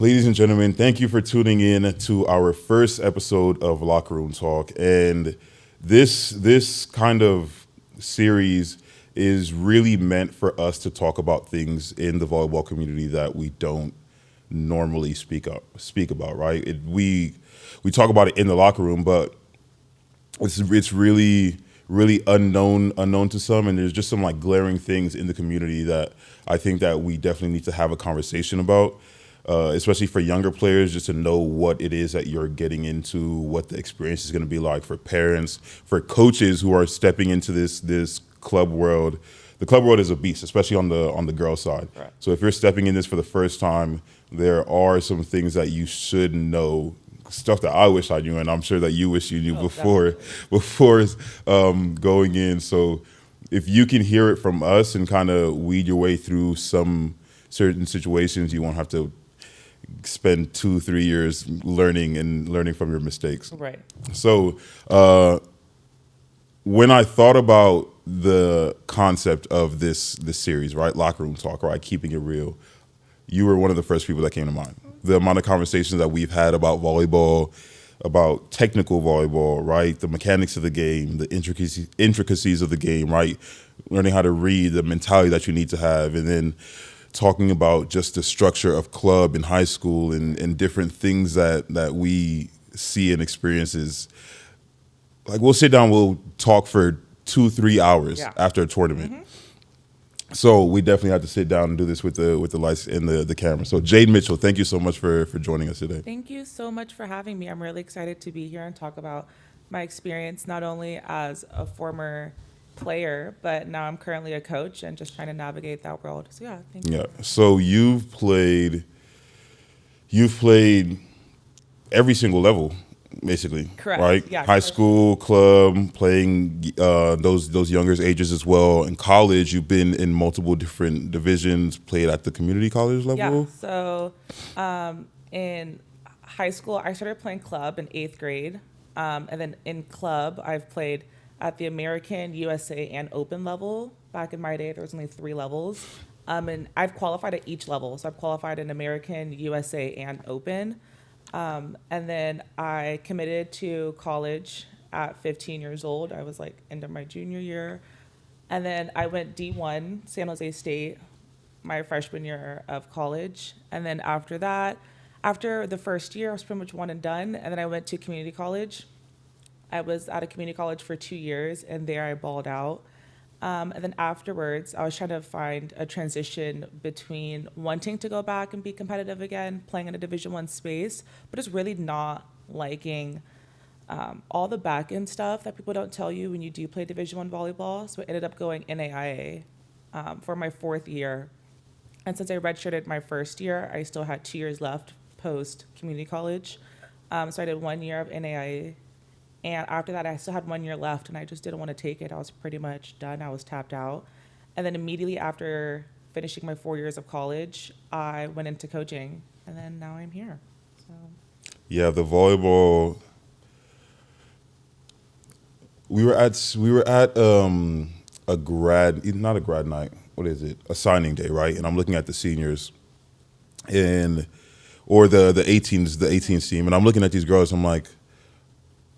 Ladies and gentlemen, thank you for tuning in to our first episode of Locker Room Talk. And this kind of series is really meant for us to talk about things in the volleyball community that we don't normally speak about, right? We talk about it in the locker room, but it's really unknown to some, and there's just some like glaring things in the community that I think that we definitely need to have a conversation about, especially for younger players, just to know what it is that you're getting into, what the experience is going to be like for parents, for coaches who are stepping into this club world. The club world is a beast, especially on the girl side. Right. So if you're stepping in this for the first time, there are some things that you should know, stuff that I wish I knew, and I'm sure that you wish you knew before going in. So if you can hear it from us and kind of weed your way through some certain situations, you won't have to spend 2-3 years learning from your mistakes. Right. So when I thought about the concept of this series, right, Locker Room Talk, right, keeping it real, you were one of the first people that came to mind. The amount of conversations that we've had about volleyball, about technical volleyball, right, the mechanics of the game, the intricacies of the game, right, learning how to read, the mentality that you need to have, and then talking about just the structure of club in high school and different things that we see and experiences. Like we'll sit down, we'll talk for 2-3 hours after a tournament. Mm-hmm. So we definitely have to sit down and do this with the lights and the camera. So Jade Mitchell, thank you so much for joining us today. Thank you so much for having me. I'm really excited to be here and talk about my experience, not only as a former player, but now I'm currently a coach and just trying to navigate that world. So yeah, thank you. Yeah. So you've played every single level, basically. Correct. Right? Yeah, High school, club, playing those younger ages as well. In college, you've been in multiple different divisions, played at the community college level. Yeah. So in high school, I started playing club in 8th grade. And then in club, I've played at the American, USA, and Open level. Back in my day, there was only 3 levels. And I've qualified at each level. So I've qualified in American, USA, and Open. And then I committed to college at 15 years old. I was like into my junior year. And then I went D1, San Jose State, my freshman year of college. And then after that, after the first year, I was pretty much one and done. And then I went to community college. I was at a community college for 2 years, and there I balled out. And then afterwards, I was trying to find a transition between wanting to go back and be competitive again, playing in a Division I space, but just really not liking all the back end stuff that people don't tell you when you do play Division I volleyball. So I ended up going NAIA for my 4th year. And since I redshirted my first year, I still had 2 years left post community college. So I did 1 year of NAIA. And after that, I still had 1 year left, and I just didn't want to take it. I was pretty much done. I was tapped out. And then immediately after finishing my 4 years of college, I went into coaching, and then now I'm here. So. Yeah, the volleyball. We were at a not a grad night. What is it? A signing day, right? And I'm looking at the seniors, or the 18s team, and I'm looking at these girls. I'm like,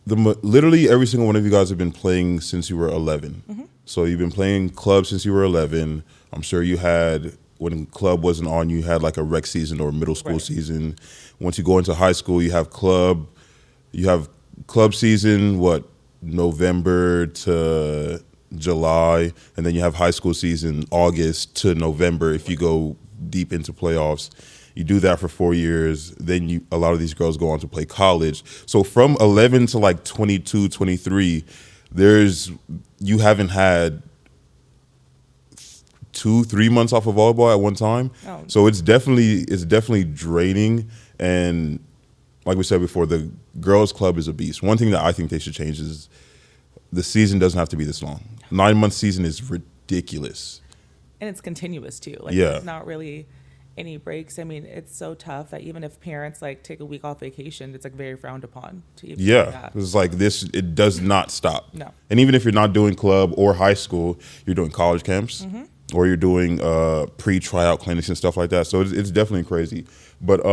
literally every single one of you guys have been playing since you were 11. Mm-hmm. So you've been playing club since you were 11. I'm sure you had, when club wasn't on, you had like a rec season or a middle school season. Once you go into high school, you have club season, November to July, and then you have high school season, August to November if you go deep into playoffs. You do that for 4 years, then a lot of these girls go on to play college. So from 11 to like 22, 23, you haven't had 2-3 months off of volleyball at one time. Oh. So it's definitely draining. And like we said before, the girls club is a beast. One thing that I think they should change is the season doesn't have to be this long. 9-month season is ridiculous. And it's continuous too. It's not really any breaks. I mean, it's so tough that even if parents like take a week off vacation, it's like very frowned upon to even do that. It's like this, it does not stop. No. And even if you're not doing club or high school, you're doing college camps, or you're doing pre-tryout clinics and stuff like that. So it's definitely crazy. But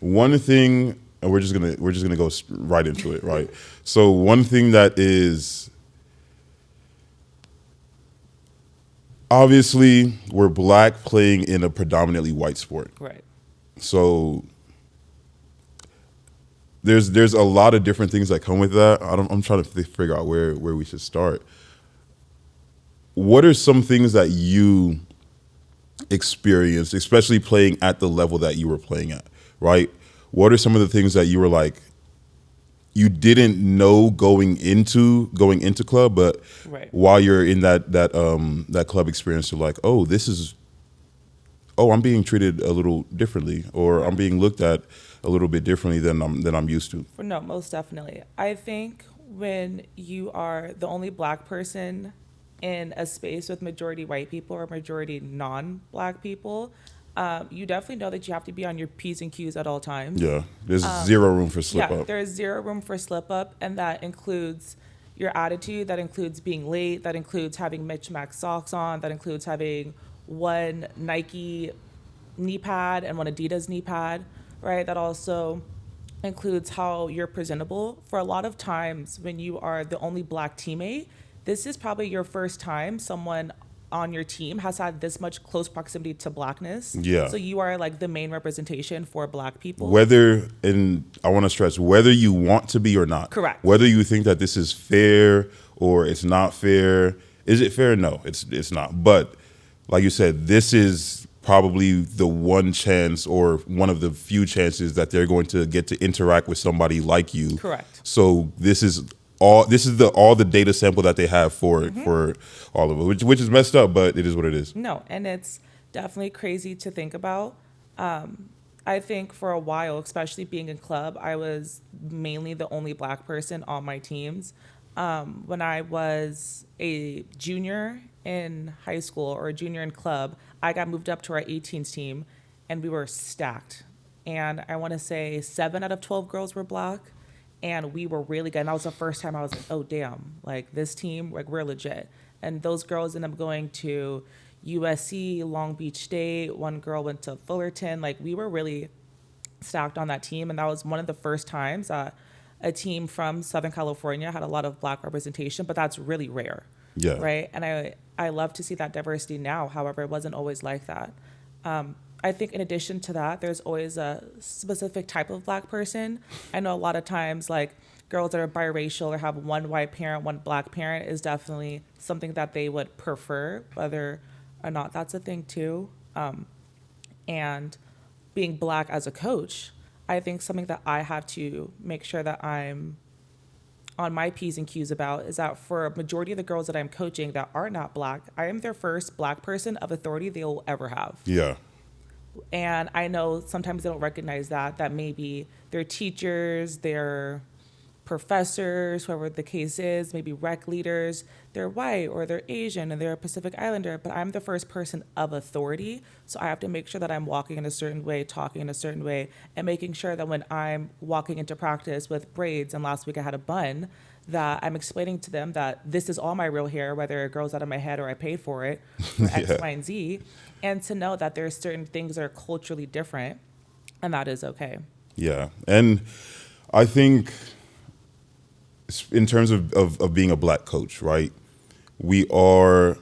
one thing, and we're just gonna go right into it, right? So one thing that is obviously we're black playing in a predominantly white sport, Right. so there's a lot of different things that come with that. I'm trying to figure out where we should start. What are some things that you experienced, especially playing at the level that you were playing at, right? What are some of the things that you were like you didn't know going into club, but Right. while you're in that club experience, you're like, I'm being treated a little differently, or I'm being looked at a little bit differently than I'm used to. No, most definitely. I think when you are the only black person in a space with majority white people or majority non-black people, you definitely know that you have to be on your P's and Q's at all times. Yeah, there's zero room for slip Yeah, up. there is zero room for slip up, and that includes your attitude, that includes being late, that includes having mismatched socks on, that includes having one Nike knee pad and one Adidas knee pad, right? That also includes how you're presentable. For a lot of times when you are the only black teammate, this is probably your first time someone on your team has had this much close proximity to blackness. Yeah. So you are like the main representation for black people. And I want to stress, whether you want to be or not. Correct. Whether you think that this is fair or it's not fair. Is it fair? No, it's not. But like you said, this is probably the one chance or one of the few chances that they're going to get to interact with somebody like you. Correct. So this is all the data sample that they have for all of it, which is messed up, but it is what it is. No, and it's definitely crazy to think about. I think for a while, especially being in club, I was mainly the only black person on my teams. When I was a junior in high school or a junior in club, I got moved up to our 18s team, and we were stacked. And I want to say 7 out of 12 girls were black, and we were really good. And that was the first time I was like, oh, damn, like this team, like we're legit. And those girls ended up going to USC, Long Beach State. One girl went to Fullerton. Like we were really stacked on that team. And that was one of the first times a team from Southern California had a lot of black representation, but that's really rare. Yeah. Right. And I love to see that diversity now. However, it wasn't always like that. I think in addition to that, there's always a specific type of black person. I know a lot of times like girls that are biracial or have one white parent, one black parent is definitely something that they would prefer, whether or not that's a thing too. And being black as a coach, I think something that I have to make sure that I'm on my P's and Q's about is that for a majority of the girls that I'm coaching that are not black, I am their first black person of authority they will ever have. Yeah. And I know sometimes they don't recognize that maybe their teachers, their professors, whoever the case is, maybe rec leaders, they're white or they're Asian and they're a Pacific Islander, but I'm the first person of authority. So I have to make sure that I'm walking in a certain way, talking in a certain way, and making sure that when I'm walking into practice with braids, and last week I had a bun, that I'm explaining to them that this is all my real hair, whether it grows out of my head or I paid for it, for X, Yeah. Y, and Z, and to know that there's certain things that are culturally different, and that is okay. Yeah. And I think in terms of being a black coach, right? We are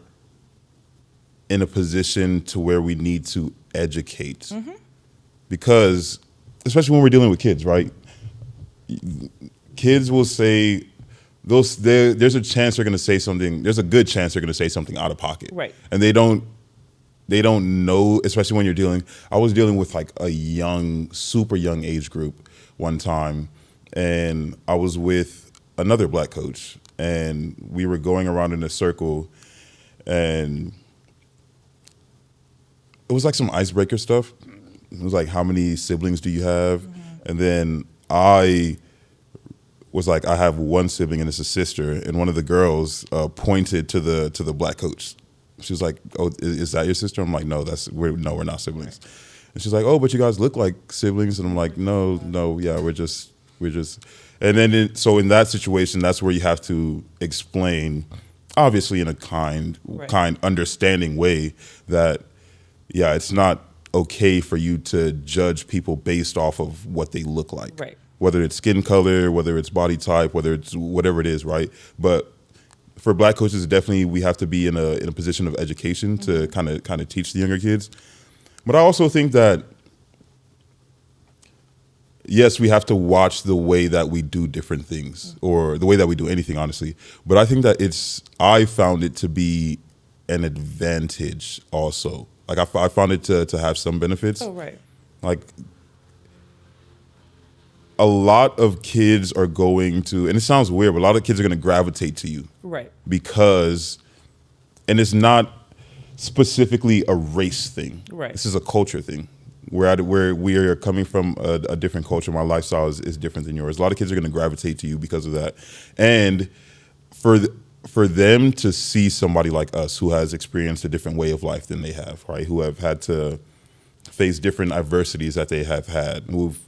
in a position to where we need to educate because, especially when we're dealing with kids, right? Kids will say there's a chance they're going to say something. There's a good chance they're going to say something out of pocket, Right. and they don't know, especially when you're dealing. I was dealing with like a super young age group one time, and I was with another black coach, and we were going around in a circle, and it was like some icebreaker stuff. It was like, how many siblings do you have? And then I was like, I have one sibling and it's a sister. And one of the girls pointed to the black coach. She was like, "Oh, is that your sister?" I'm like, "No, we're not siblings." And she's like, "Oh, but you guys look like siblings." And I'm like, "No, yeah, we're just." And then so in that situation, that's where you have to explain, obviously in a kind, Right. understanding way, that yeah, it's not okay for you to judge people based off of what they look like. Right. Whether it's skin color, whether it's body type, whether it's whatever it is, right? But for black coaches, definitely we have to be in a position of education to kind of teach the younger kids. But I also think that yes, we have to watch the way that we do different things or the way that we do anything, honestly. But I think that I found it to be an advantage also. Like I found it to have some benefits. Oh, right. Like a lot of kids are going to, and it sounds weird, but a lot of kids are going to gravitate to you. Right. Because, and it's not specifically a race thing. Right. This is a culture thing. Where we are coming from a different culture. My lifestyle is different than yours. A lot of kids are going to gravitate to you because of that. And for them to see somebody like us who has experienced a different way of life than they have, right? Who have had to face different adversities that they have had, who've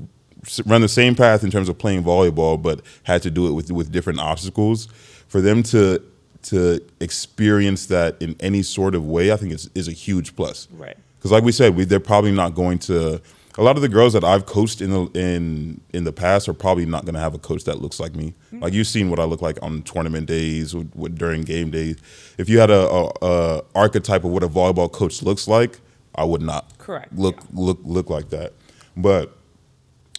run the same path in terms of playing volleyball, but had to do it with different obstacles. For them to experience that in any sort of way, I think is a huge plus. Right. Because like we said, they're probably not going to. A lot of the girls that I've coached in the past are probably not going to have a coach that looks like me. Mm-hmm. Like you've seen what I look like on tournament days, during game days. If you had a archetype of what a volleyball coach looks like, I would not look like that. But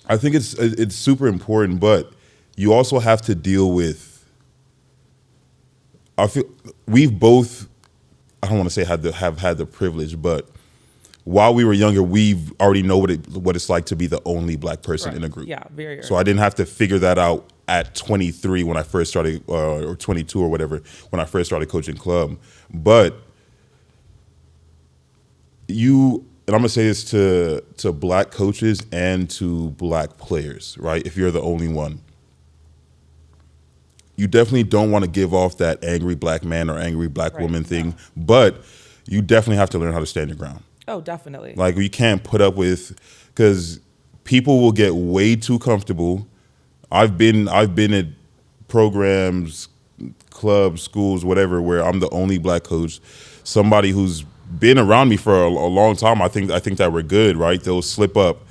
I think it's super important. But you also have to deal with. I feel we've both. I don't want to say have had the privilege, but while we were younger, we've already know what it's like to be the only black person in a group. Yeah, very early. So I didn't have to figure that out at 23 when I first started, or 22 or whatever, when I first started coaching club. But and I'm gonna say this to black coaches and to black players, right? If you're the only one, you definitely don't want to give off that angry black man or angry black woman thing, but you definitely have to learn how to stand your ground. Oh, definitely. Like you can't put up with, because people will get way too comfortable. I've been at programs, clubs, schools, whatever, where I'm the only black coach. Somebody who's been around me for a long time, I think that we're good, right? They'll slip up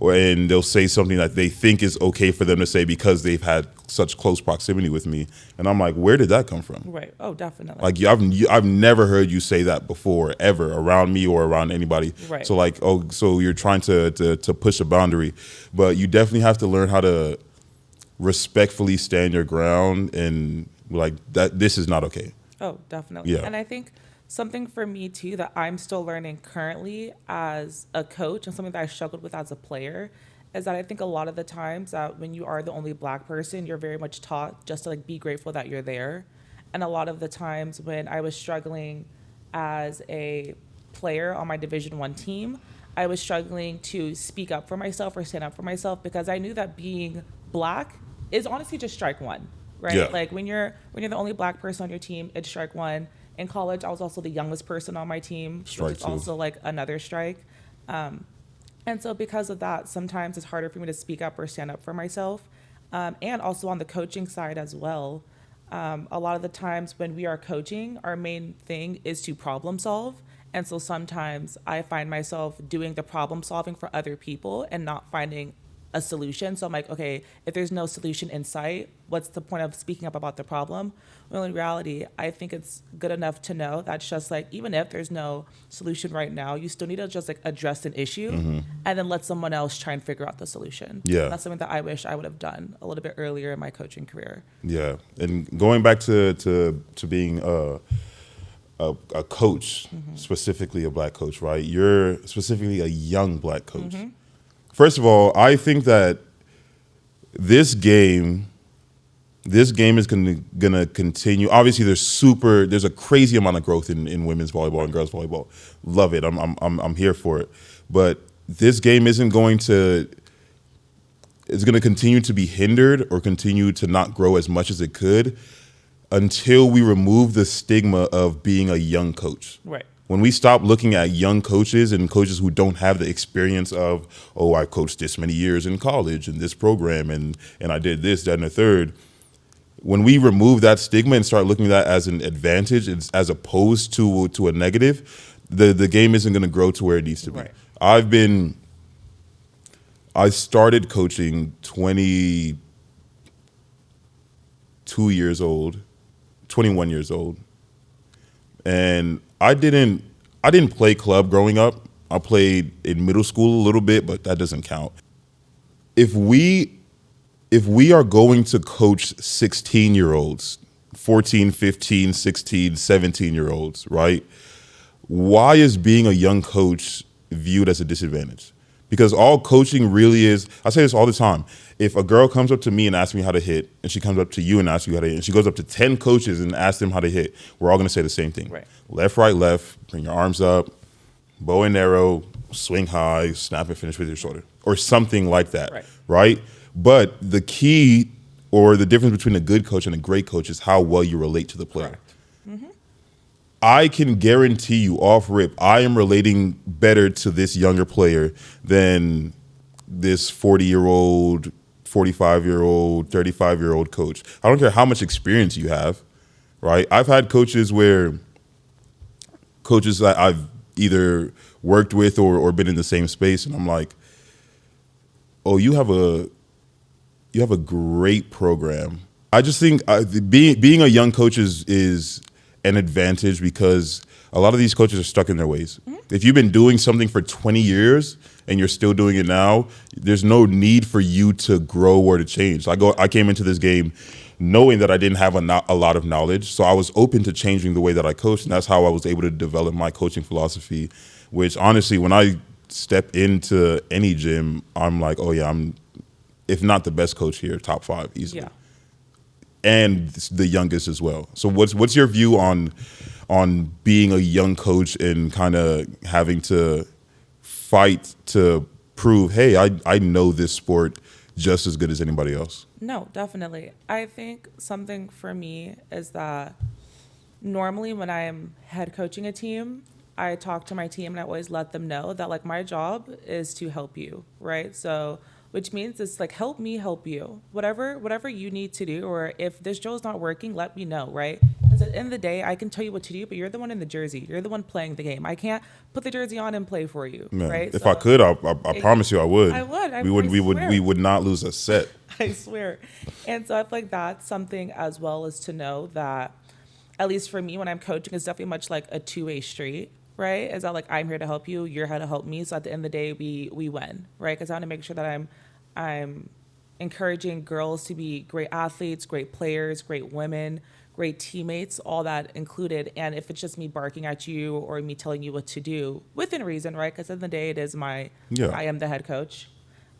and they'll say something that they think is okay for them to say because they've had such close proximity with me. And I'm like, where did that come from? Right. Oh, definitely. Like I've never heard you say that before, ever, around me or around anybody. Right. So like, so you're trying to push a boundary. But you definitely have to learn how to respectfully stand your ground and like that this is not okay. Oh, definitely. Yeah. And I think something for me too that I'm still learning currently as a coach and something that I struggled with as a player is that I think a lot of the times that when you are the only black person, you're very much taught just to like be grateful that you're there. And a lot of the times when I was struggling as a player on my Division I team, I was struggling to speak up for myself or stand up for myself because I knew that being black is honestly just strike one, right? Yeah. Like when you're the only black person on your team, it's strike one. In college, I was also the youngest person on my team, which is also like another strike. And so because of that, sometimes it's harder for me to speak up or stand up for myself. And also on the coaching side as well, a lot of the times when we are coaching, our main thing is to problem solve. And so sometimes I find myself doing the problem solving for other people and not finding a solution. So I'm like, okay, if there's no solution in sight, what's the point of speaking up about the problem? Well, in reality, I think it's good enough to know that's just like, even if there's no solution right now, you still need to just like address an issue and then let someone else try and figure out the solution. Yeah. That's something that I wish I would have done a little bit earlier in my coaching career. Yeah. And going back to being a coach, specifically a black coach, right? You're specifically a young black coach. First of all, I think that this game is gonna continue. Obviously, there's a crazy amount of growth in women's volleyball and girls volleyball. Love it. I'm here for it. But this game it's going to continue to be hindered or continue to not grow as much as it could until we remove the stigma of being a young coach. Right. When we stop looking at young coaches and coaches who don't have the experience of, oh, I coached this many years in college in this program and I did this, that, and the third. When we remove that stigma and start looking at that as an advantage as opposed to a negative, the game isn't going to grow to where it needs to be. Right. I've been I started coaching 22 years old, 21 years old, and I didn't play club growing up. I played in middle school a little bit, but that doesn't count. If we if we are going to coach 16-year-olds, 14, 15, 16, 17-year olds, right? Why is being a young coach viewed as a disadvantage? Because all coaching really is, I say this all the time. If a girl comes up to me and asks me how to hit, and she comes up to you and asks you how to hit, and she goes up to 10 coaches and asks them how to hit, we're all going to say the same thing. Right. Left, right, left, bring your arms up, bow and arrow, swing high, snap and finish with your shoulder, or something like that, right? But the key or the difference between a good coach and a great coach is how well you relate to the player. Correct. Mm-hmm. I can guarantee you off rip, I am relating better to this younger player than this 40-year-old, 45-year-old, 35-year-old coach. I don't care how much experience you have, right? I've had coaches that I've either worked with or been in the same space, and I'm like, oh, you have a great program. I just think being a young coach is an advantage because a lot of these coaches are stuck in their ways. If you've been doing something for 20 years and you're still doing it now, there's no need for you to grow or to change. I came into this game knowing that I didn't have a lot of knowledge, so I was open to changing the way that I coached, and that's how I was able to develop my coaching philosophy, which honestly, when I step into any gym, I'm like, oh yeah, I'm, if not the best coach here, top 5 easily. Yeah. And the youngest as well. So what's your view on being a young coach and kind of having to fight to prove, hey, I know this sport just as good as anybody else? No, definitely. I think something for me is that normally when I'm head coaching a team, I talk to my team and I always let them know that like my job is to help you, right? So which means it's like help me help you. Whatever you need to do, or if this drill's not working, let me know, right? Because at the end of the day, I can tell you what to do, but you're the one in the jersey. You're the one playing the game. I can't put the jersey on and play for you, Man, right? if So I could, I promise you I would. I would. We would not lose a set. I swear. And so I feel like that's something as well as to know that, at least for me, when I'm coaching, it's definitely much like a two-way street, right? Is that like I'm here to help you, you're here to help me. So at the end of the day, we win, right? Because I want to make sure that I'm encouraging girls to be great athletes, great players, great women, great teammates, all that included. And if it's just me barking at you or me telling you what to do, within reason, right? Because at the end of the day, it is I am the head coach.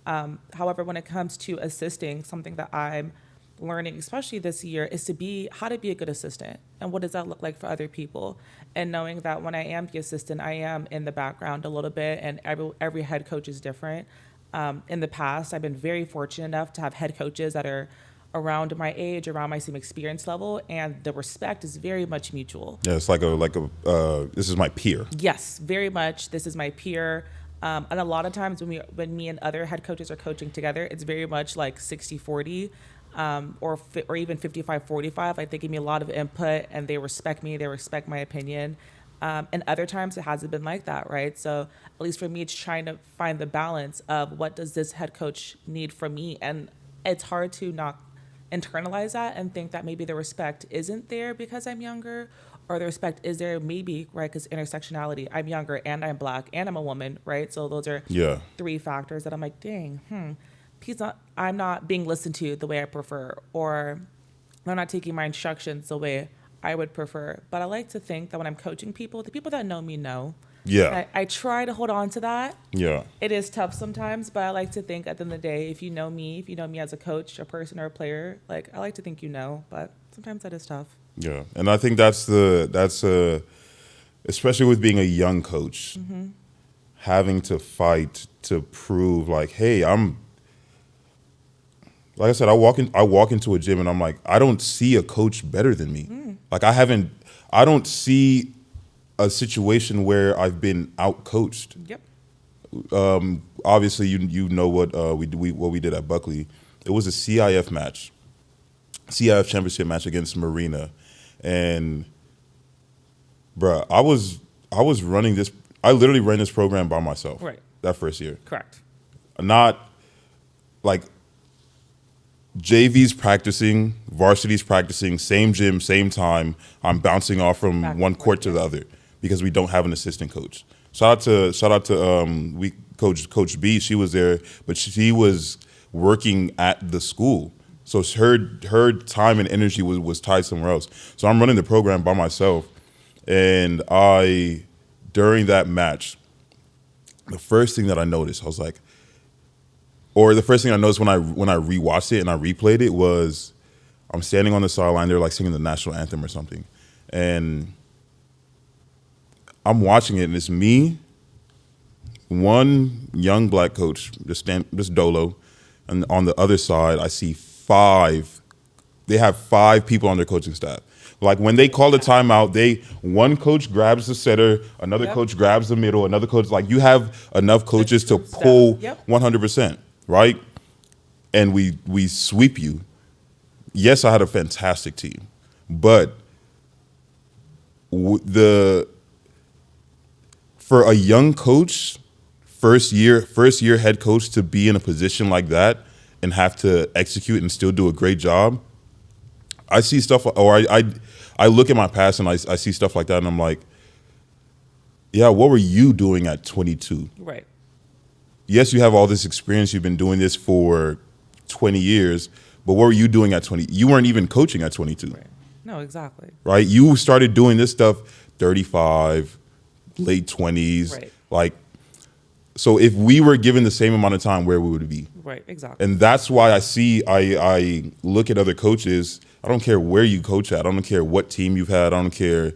However, when it comes to assisting, something that I'm learning, especially this year, is how to be a good assistant. And what does that look like for other people? And knowing that when I am the assistant, I am in the background a little bit, and every head coach is different. In the past, I've been very fortunate enough to have head coaches that are around my age, around my same experience level, and the respect is very much mutual. Yeah, it's like this is my peer. Yes, very much. This is my peer. And a lot of times when me and other head coaches are coaching together, it's very much like 60-40 or even 55-45. Like they give me a lot of input and they respect me. They respect my opinion. And other times it hasn't been like that, right? So at least for me, it's trying to find the balance of what does this head coach need from me? And it's hard to not internalize that and think that maybe the respect isn't there because I'm younger, or the respect is there maybe, right, because intersectionality, I'm younger and I'm Black and I'm a woman, right? So those are 3 factors that I'm like, dang, I'm not being listened to the way I prefer, or I'm not taking my instructions the way I would prefer. But I like to think that when I'm coaching people, the people that know me know. Yeah. I try to hold on to that. Yeah. It is tough sometimes, but I like to think at the end of the day, if you know me as a coach, a person, or a player, like I like to think you know, but sometimes that is tough. Yeah. And I think that's especially with being a young coach, having to fight to prove like, hey, like I said, I walk into a gym and I'm like, I don't see a coach better than me. Like I don't see a situation where I've been out coached. Yep. Obviously, you know what we did at Buckley. It was a CIF championship match against Marina, and bruh, I was running this. I literally ran this program by myself. Right. That first year. Correct. Not like JV's practicing, varsity's practicing, same gym, same time. I'm bouncing off from Back and one court forth, to yeah. the other because we don't have an assistant coach. Shout out to we Coach B. She was there, but she was working at the school, so her time and energy was tied somewhere else. So I'm running the program by myself, and during that match, the first thing that I noticed, I was like, or the first thing I noticed when I rewatched it and I replayed it was I'm standing on the sideline. They're like singing the national anthem or something, and I'm watching it, and it's me, one young black coach, just Dolo, and on the other side, I see five. They have five people on their coaching staff. Like when they call the timeout, one coach grabs the setter, another Yep. coach grabs the middle, another coach, like you have enough coaches to Staff. pull Yep. 100%, right? And we sweep you. Yes, I had a fantastic team, but the for a young coach, first year head coach to be in a position like that and have to execute and still do a great job, I see stuff, or I look at my past and I see stuff like that, and I'm like, yeah, what were you doing at 22? Right. Yes, you have all this experience. You've been doing this for 20 years, but what were you doing at 20? You weren't even coaching at 22, Right. No, exactly. right? You started doing this stuff 35, late 20s, Right. like. So if we were given the same amount of time, where we would be? Right. Exactly. And that's why I look at other coaches. I don't care where you coach at. I don't care what team you've had. I don't care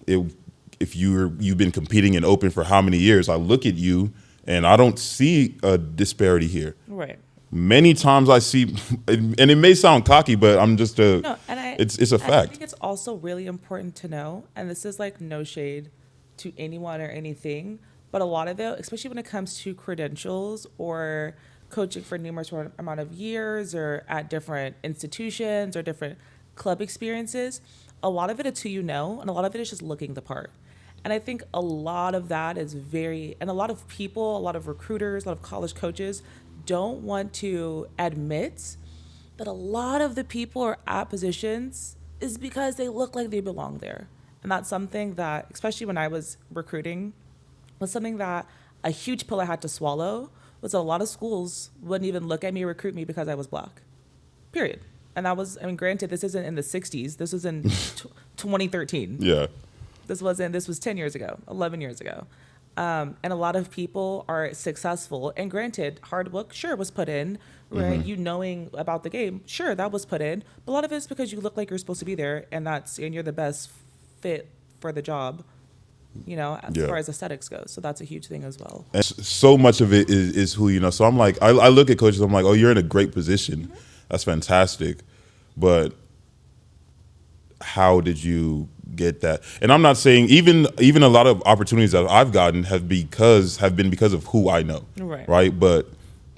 if you've been competing in open for how many years. I look at you and I don't see a disparity here. Right. Many times I see, and it may sound cocky, but I'm just No, and it's a I fact. think it's also really important to know, and this is like no shade to anyone or anything, but a lot of it, especially when it comes to credentials or coaching for numerous amount of years or at different institutions or different club experiences, a lot of it is who you know, and a lot of it is just looking the part. And I think a lot of that is and a lot of people, a lot of recruiters, a lot of college coaches don't want to admit that a lot of the people are at positions is because they look like they belong there. And that's something that, especially when I was recruiting, was something that a huge pill I had to swallow was a lot of schools wouldn't even look at me or recruit me because I was black. Period. And that was, I mean, granted, this isn't in the 60s. This was in 2013. Yeah. This was 10 years ago, 11 years ago. And a lot of people are successful. And granted, hard work, sure, was put in, right? You knowing about the game, sure, that was put in. But a lot of it is because you look like you're supposed to be there, and you're the best fit for the job, as Yeah. far as aesthetics goes. So that's a huge thing as well. And so much of it is who you know. So I'm like, I look at coaches, I'm like, oh, you're in a great position. That's fantastic. But how did you get that? And I'm not saying even a lot of opportunities that I've gotten have been because of who I know. Right. Right. But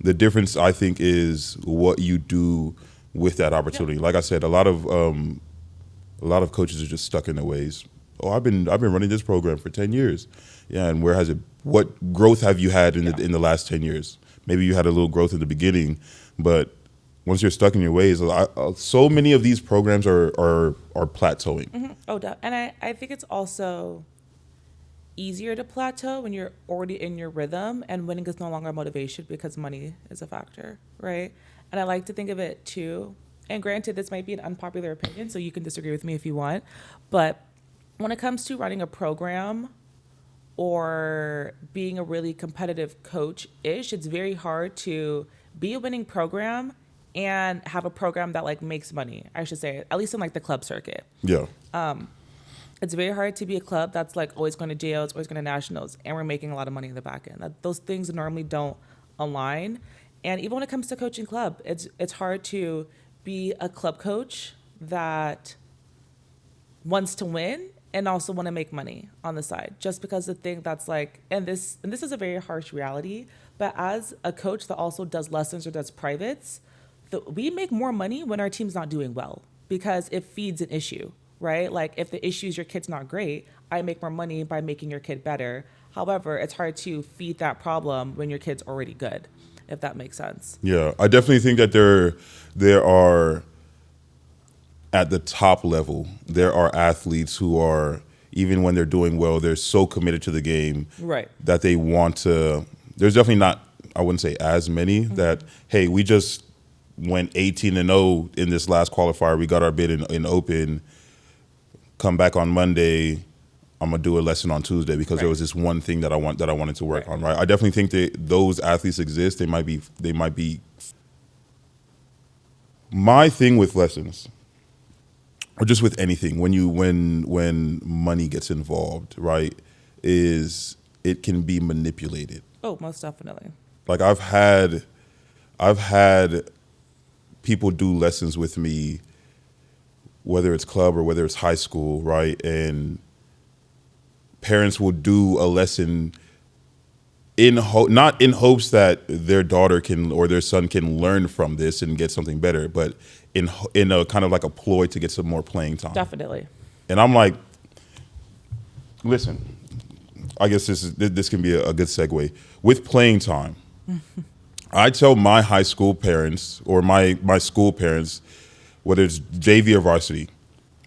the difference, I think, is what you do with that opportunity. Yep. Like I said, a lot of coaches are just stuck in their ways. Oh, I've been running this program for 10 years. Yeah, and what growth have you had in the last 10 years? Maybe you had a little growth in the beginning, but once you're stuck in your ways, so many of these programs are plateauing. Mm-hmm. And I think it's also easier to plateau when you're already in your rhythm and winning is no longer a motivation because money is a factor, right? And I like to think of it too. And granted, this might be an unpopular opinion, so you can disagree with me if you want. But when it comes to running a program or being a really competitive coach-ish, it's very hard to be a winning program and have a program that like makes money, I should say, at least in like the club circuit. Yeah. It's very hard to be a club that's like always going to JOs, always going to nationals, and we're making a lot of money in the back end. Those things normally don't align. And even when it comes to coaching club, it's hard to be a club coach that wants to win and also want to make money on the side. Just because the thing that's like, and this is a very harsh reality, but as a coach that also does lessons or does privates, we make more money when our team's not doing well because it feeds an issue, right? Like if the issue is your kid's not great, I make more money by making your kid better. However, it's hard to feed that problem when your kid's already good, if that makes sense. Yeah, I definitely think that there are at the top level, there are athletes who are, even when they're doing well, they're so committed to the game Right. that they want to. There's definitely not, I wouldn't say as many that, hey, we just went 18-0 in this last qualifier. We got our bid in open. Come back on Monday. I'm gonna do a lesson on Tuesday because there was this one thing that I wanted to work on. Right. I definitely think that those athletes exist. They might be. My thing with lessons, or just with anything, when money gets involved, right, is it can be manipulated. Oh, most definitely. Like I've had people do lessons with me, whether it's club or whether it's high school, right? And parents will do a lesson not in hopes that their daughter can or their son can learn from this and get something better, but in a kind of like a ploy to get some more playing time. Definitely. And I'm like, listen, I guess this can be a good segue with playing time. I tell my high school parents or my school parents, whether it's JV or varsity,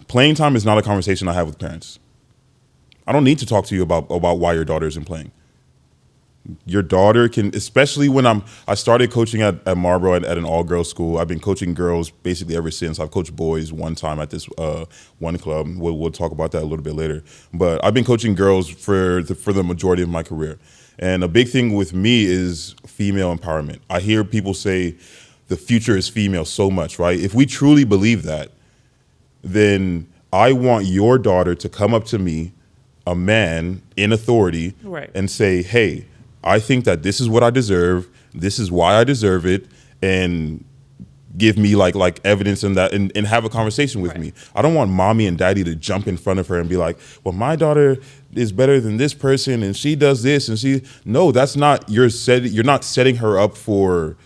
playing time is not a conversation I have with parents. I don't need to talk to you about why your daughter isn't playing. Your daughter can, especially when I started coaching at Marlboro at an all-girls school. I've been coaching girls basically ever since. I've coached boys one time at this one club. We'll talk about that a little bit later. But I've been coaching girls for the majority of my career. And a big thing with me is female empowerment. I hear people say the future is female so much, right? If we truly believe that, then I want your daughter to come up to me, a man in authority, Right. and say, hey, I think that this is what I deserve. This is why I deserve it, and give me like evidence in that, and have a conversation with me. I don't want mommy and daddy to jump in front of her and be like, well, my daughter is better than this person, and she does this, and no, that's not. You're not setting her up for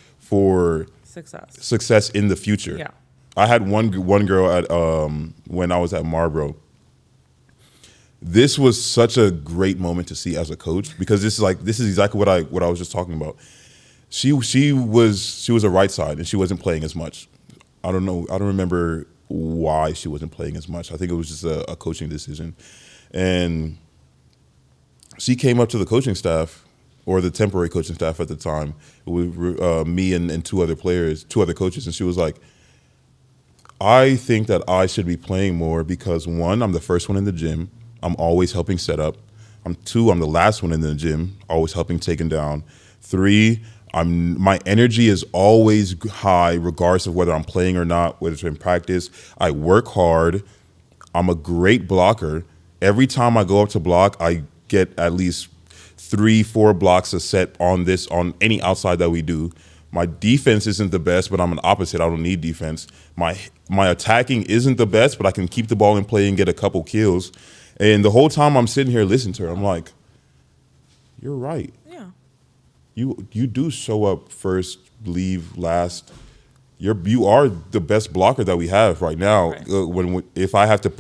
success in the future. Yeah. I had one girl at when I was at Marlboro. This was such a great moment to see as a coach because this is exactly what I was just talking about. She was a right side and she wasn't playing as much. I don't know. I don't remember why she wasn't playing as much. I think it was just a coaching decision. And she came up to the coaching staff, or the temporary coaching staff at the time, with me and two other coaches, and she was like, I think that I should be playing more because, one, I'm the first one in the gym. I'm always helping set up. Two, I'm the last one in the gym, always helping taking down. Three, my energy is always high, regardless of whether I'm playing or not, whether it's in practice. I work hard. I'm a great blocker. Every time I go up to block, I get at least 3-4 blocks a set on any outside that we do. My defense isn't the best, but I'm an opposite. I don't need defense. My attacking isn't the best, but I can keep the ball in play and get a couple kills. And the whole time I'm sitting here listening to her, I'm like, you're right. Yeah. You do show up first, leave last. You are the best blocker that we have right now. Right. If I have to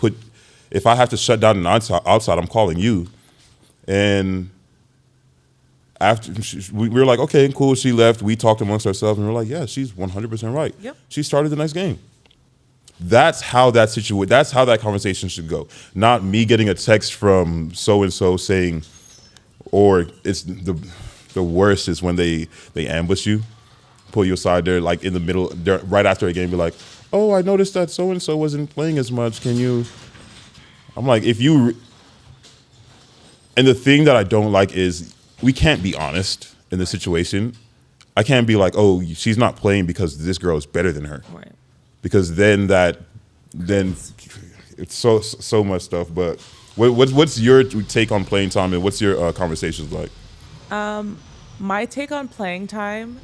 shut down an outside, I'm calling you. And after we were like, okay, cool. She left. We talked amongst ourselves, and we're like, yeah, she's 100% right. Yep. She started the next game. That's how that conversation should go. Not me getting a text from so and so saying, or it's the worst is when they ambush you, pull you aside there like in the middle, right after a game, be like, oh, I noticed that so and so wasn't playing as much. Can you? I'm like, and the thing that I don't like is we can't be honest in the situation. I can't be like, oh, she's not playing because this girl is better than her. Right. Because then it's so much stuff. But what's your take on playing time, and what's your conversations like? My take on playing time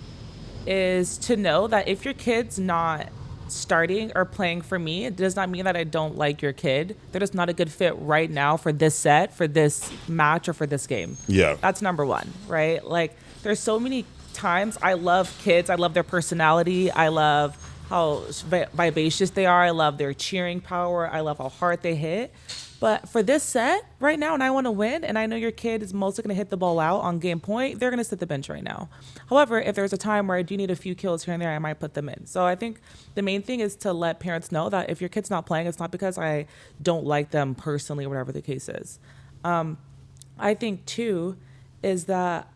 is to know that if your kid's not starting or playing for me, it does not mean that I don't like your kid. They're just not a good fit right now for this set, for this match, or for this game. Yeah. That's number one, right? Like, there's so many times I love kids. I love their personality. I love how vivacious they are. I love their cheering power. I love how hard they hit. But for this set right now, and I want to win, and I know your kid is mostly going to hit the ball out on game point, they're going to sit the bench right now. However, if there's a time where I do need a few kills here and there, I might put them in. So I think the main thing is to let parents know that if your kid's not playing, it's not because I don't like them personally or whatever the case is. I think too is that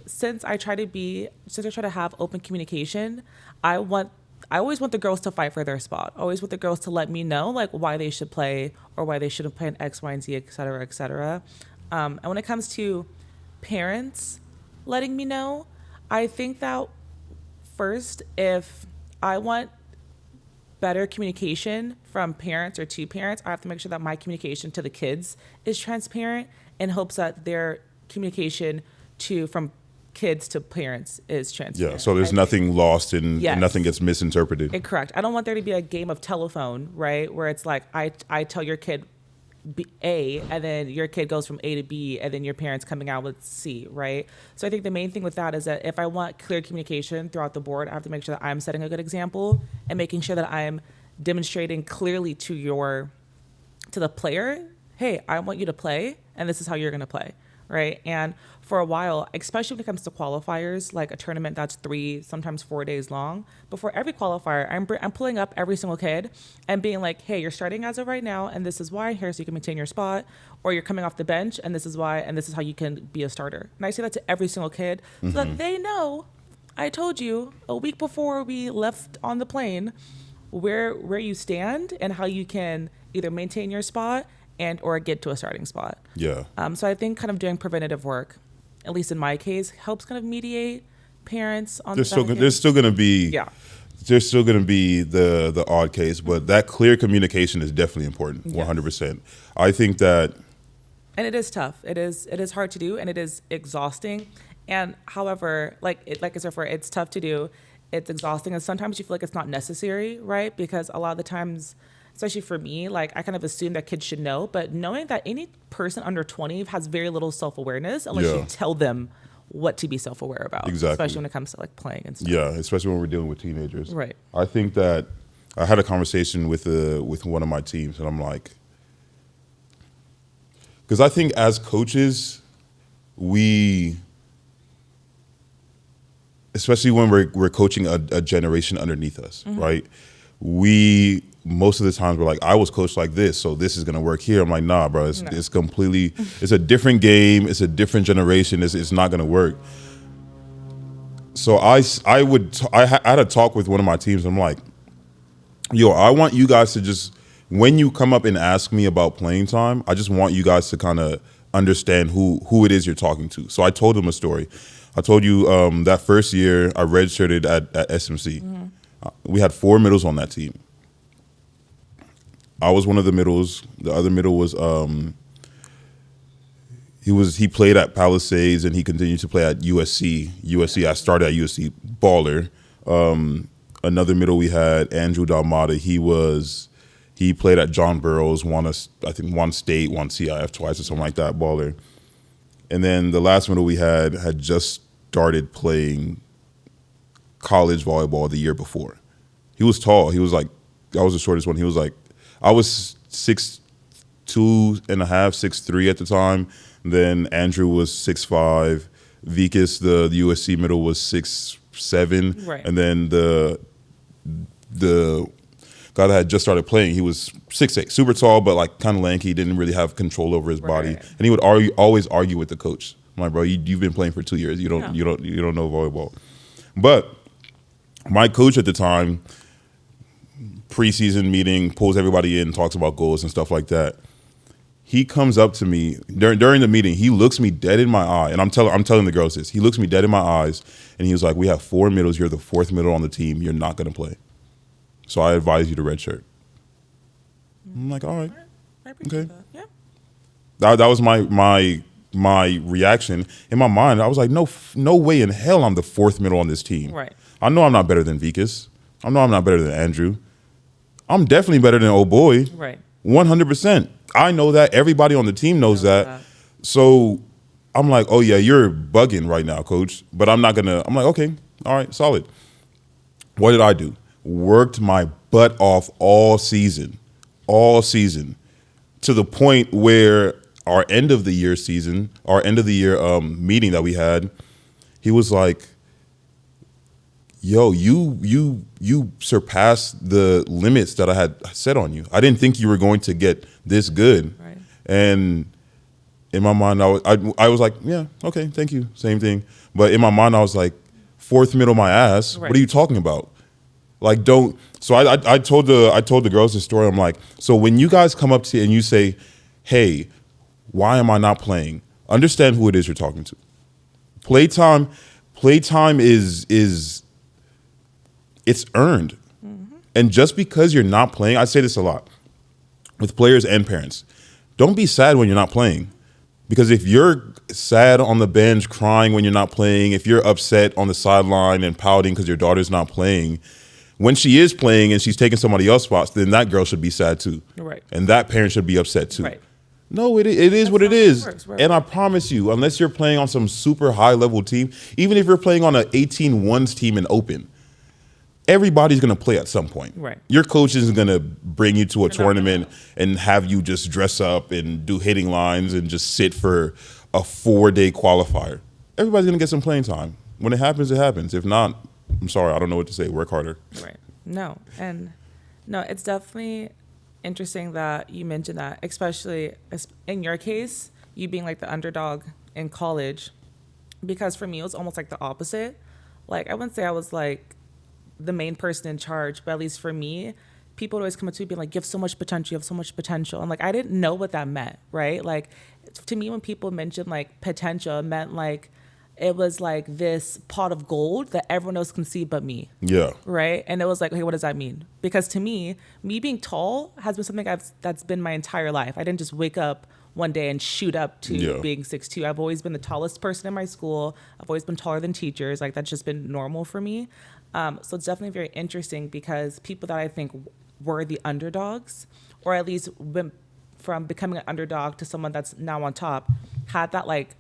since I try to have open communication, I always want the girls to fight for their spot. I always want the girls to let me know like why they should play or why they shouldn't play in X, Y, and Z, et cetera, et cetera. And when it comes to parents letting me know, I think that first, if I want better communication from parents or to parents, I have to make sure that my communication to the kids is transparent in hopes that their communication from kids to parents is transparent. Yeah, so there's nothing lost and nothing gets misinterpreted. Correct. I don't want there to be a game of telephone, right, where it's like I tell your kid A, and then your kid goes from A to B, and then your parents coming out with C, right? So I think the main thing with that is that if I want clear communication throughout the board, I have to make sure that I'm setting a good example and making sure that I'm demonstrating clearly to the player, hey, I want you to play, and this is how you're going to play, right? And for a while, especially when it comes to qualifiers, like a tournament that's 3, sometimes 4 days long, before every qualifier, I'm pulling up every single kid and being like, hey, you're starting as of right now, and this is why, here so you can maintain your spot, or you're coming off the bench, and this is why, and this is how you can be a starter. And I say that to every single kid so that they know, I told you a week before we left on the plane where you stand and how you can either maintain your spot and or get to a starting spot. Yeah. So I think kind of doing preventative work, at least in my case, helps kind of mediate parents on There's still going to be there's still going to be the odd case, but that clear communication is definitely important. 100%. I think that, and it is tough. It is hard to do, and it is exhausting. And however, like I said, it's tough to do. It's exhausting, and sometimes you feel like it's not necessary, right? Because a lot of the times, especially for me, like I kind of assume that kids should know, but knowing that any person under 20 has very little self-awareness unless you tell them what to be self-aware about. Exactly. Especially when it comes to like playing and stuff. Yeah, especially when we're dealing with teenagers. Right. I think that I had a conversation with one of my teams, and I'm like, because I think as coaches, especially when we're coaching a generation underneath us, right? We most of the times we're like, I was coached like this, so this is gonna work here. I'm like, nah, bro, it's completely, it's a different game, it's a different generation, it's not gonna work. So I had a talk with one of my teams. I'm like, yo, I want you guys to just, when you come up and ask me about playing time, I just want you guys to kind of understand who it is you're talking to. So I told them a story. I told you that first year I redshirted at SMC. We had 4 middles on that team. I was one of the middles. The other middle was he played at Palisades and he continued to play at USC. I started at USC. Baller. Another middle we had Andrew Dalmata. He played at John Burroughs. Won state, won CIF twice or something like that. Baller. And then the last middle we had just started playing college volleyball the year before. He was tall. He was like, I was the shortest one. He was like, I was 6'2.5", 6'3" at the time. Then Andrew was 6'5". Vikas, the USC middle, was 6'7". Right. And then the guy that had just started playing, he was 6'8", super tall, but like kind of lanky, didn't really have control over his body. And he would always argue with the coach. I'm like, bro, you've been playing for 2 years. You don't know volleyball. But my coach at the time, preseason meeting, pulls everybody in, talks about goals and stuff like that. He comes up to me during the meeting. He looks me dead in my eye, and I'm telling the girls this. He looks me dead in my eyes, and he was like, "We have 4 middles. You're the 4th middle on the team. You're not going to play. So I advise you to redshirt." I'm like, all right, I appreciate okay. that. Yeah. That was my reaction. In my mind, I was like, no way in hell I'm the 4th middle on this team. Right. I know I'm not better than Vikas. I know I'm not better than Andrew. I'm definitely better than old boy. Right. 100%. I know that. Everybody on the team knows that. So I'm like, oh yeah, you're bugging right now, coach. But I'm like, okay, all right, solid. What did I do? worked my butt off all season, to the point where our end of the year meeting that we had, he was like, yo, you surpassed the limits that I had set on you. I didn't think you were going to get this good. Right. And in my mind, I was like, yeah, okay, thank you, same thing. But in my mind, I was like, fourth middle my ass. Right. What are you talking about? Like, don't. So I told the girls the story. I'm like, so when you guys come up to you and you say, hey, why am I not playing? Understand who it is you're talking to. Playtime is it's earned. And just because you're not playing, I say this a lot with players and parents. Don't be sad when you're not playing. Because if you're sad on the bench, crying when you're not playing, if you're upset on the sideline and pouting because your daughter's not playing, when she is playing and she's taking somebody else's spots, then that girl should be sad too. Right. And that parent should be upset too. Right. No, it is what it is. Works, right. And I promise you, unless you're playing on some super high level team, even if you're playing on an 18-1s team in open, everybody's going to play at some point. Right. Your coach isn't going to bring you to a tournament and have you just dress up and do hitting lines and just sit for a 4-day qualifier. Everybody's going to get some playing time. When it happens, it happens. If not, I'm sorry, I don't know what to say. Work harder. Right. No, it's definitely interesting that you mentioned that, especially in your case, you being like the underdog in college, because for me, it was almost like the opposite. Like, I wouldn't say I was like the main person in charge, but at least for me, people would always come up to me being like, you have so much potential, you have so much potential. And like, I didn't know what that meant, right? Like, to me, when people mentioned like potential, it meant like, it was like this pot of gold that everyone else can see but me. Yeah. Right? And it was like, okay, what does that mean? Because to me being tall has been something that's been my entire life. I didn't just wake up one day and shoot up to being 6'2". I've always been the tallest person in my school. I've always been taller than teachers. Like, that's just been normal for me. So it's definitely very interesting because people that I think were the underdogs, or at least went from becoming an underdog to someone that's now on top, had that like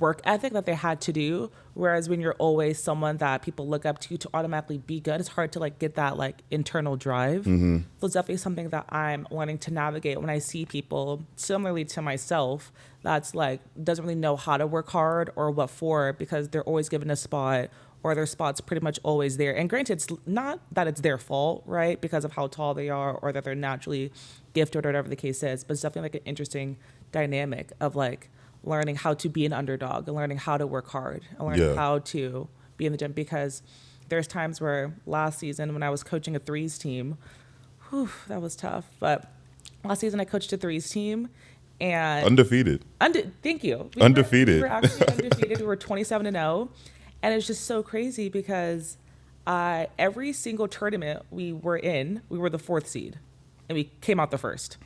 work ethic that they had to do, whereas when you're always someone that people look up to automatically be good, it's hard to like get that like internal drive. So it's definitely something that I'm learning to navigate when I see people similarly to myself that's like doesn't really know how to work hard or what for, because they're always given a spot, or their spot's pretty much always there. And granted, it's not that it's their fault, right, because of how tall they are or that they're naturally gifted or whatever the case is, but it's definitely like an interesting dynamic of like learning how to be an underdog and learning how to work hard and learning how to be in the gym. Because there's times where last season when I was coaching a threes team, that was tough. But last season I coached a threes team and Undefeated. Thank you. Undefeated. We were actually undefeated. We were 27-0. And it's just so crazy because every single tournament we were in, we were the 4th seed and we came out the first.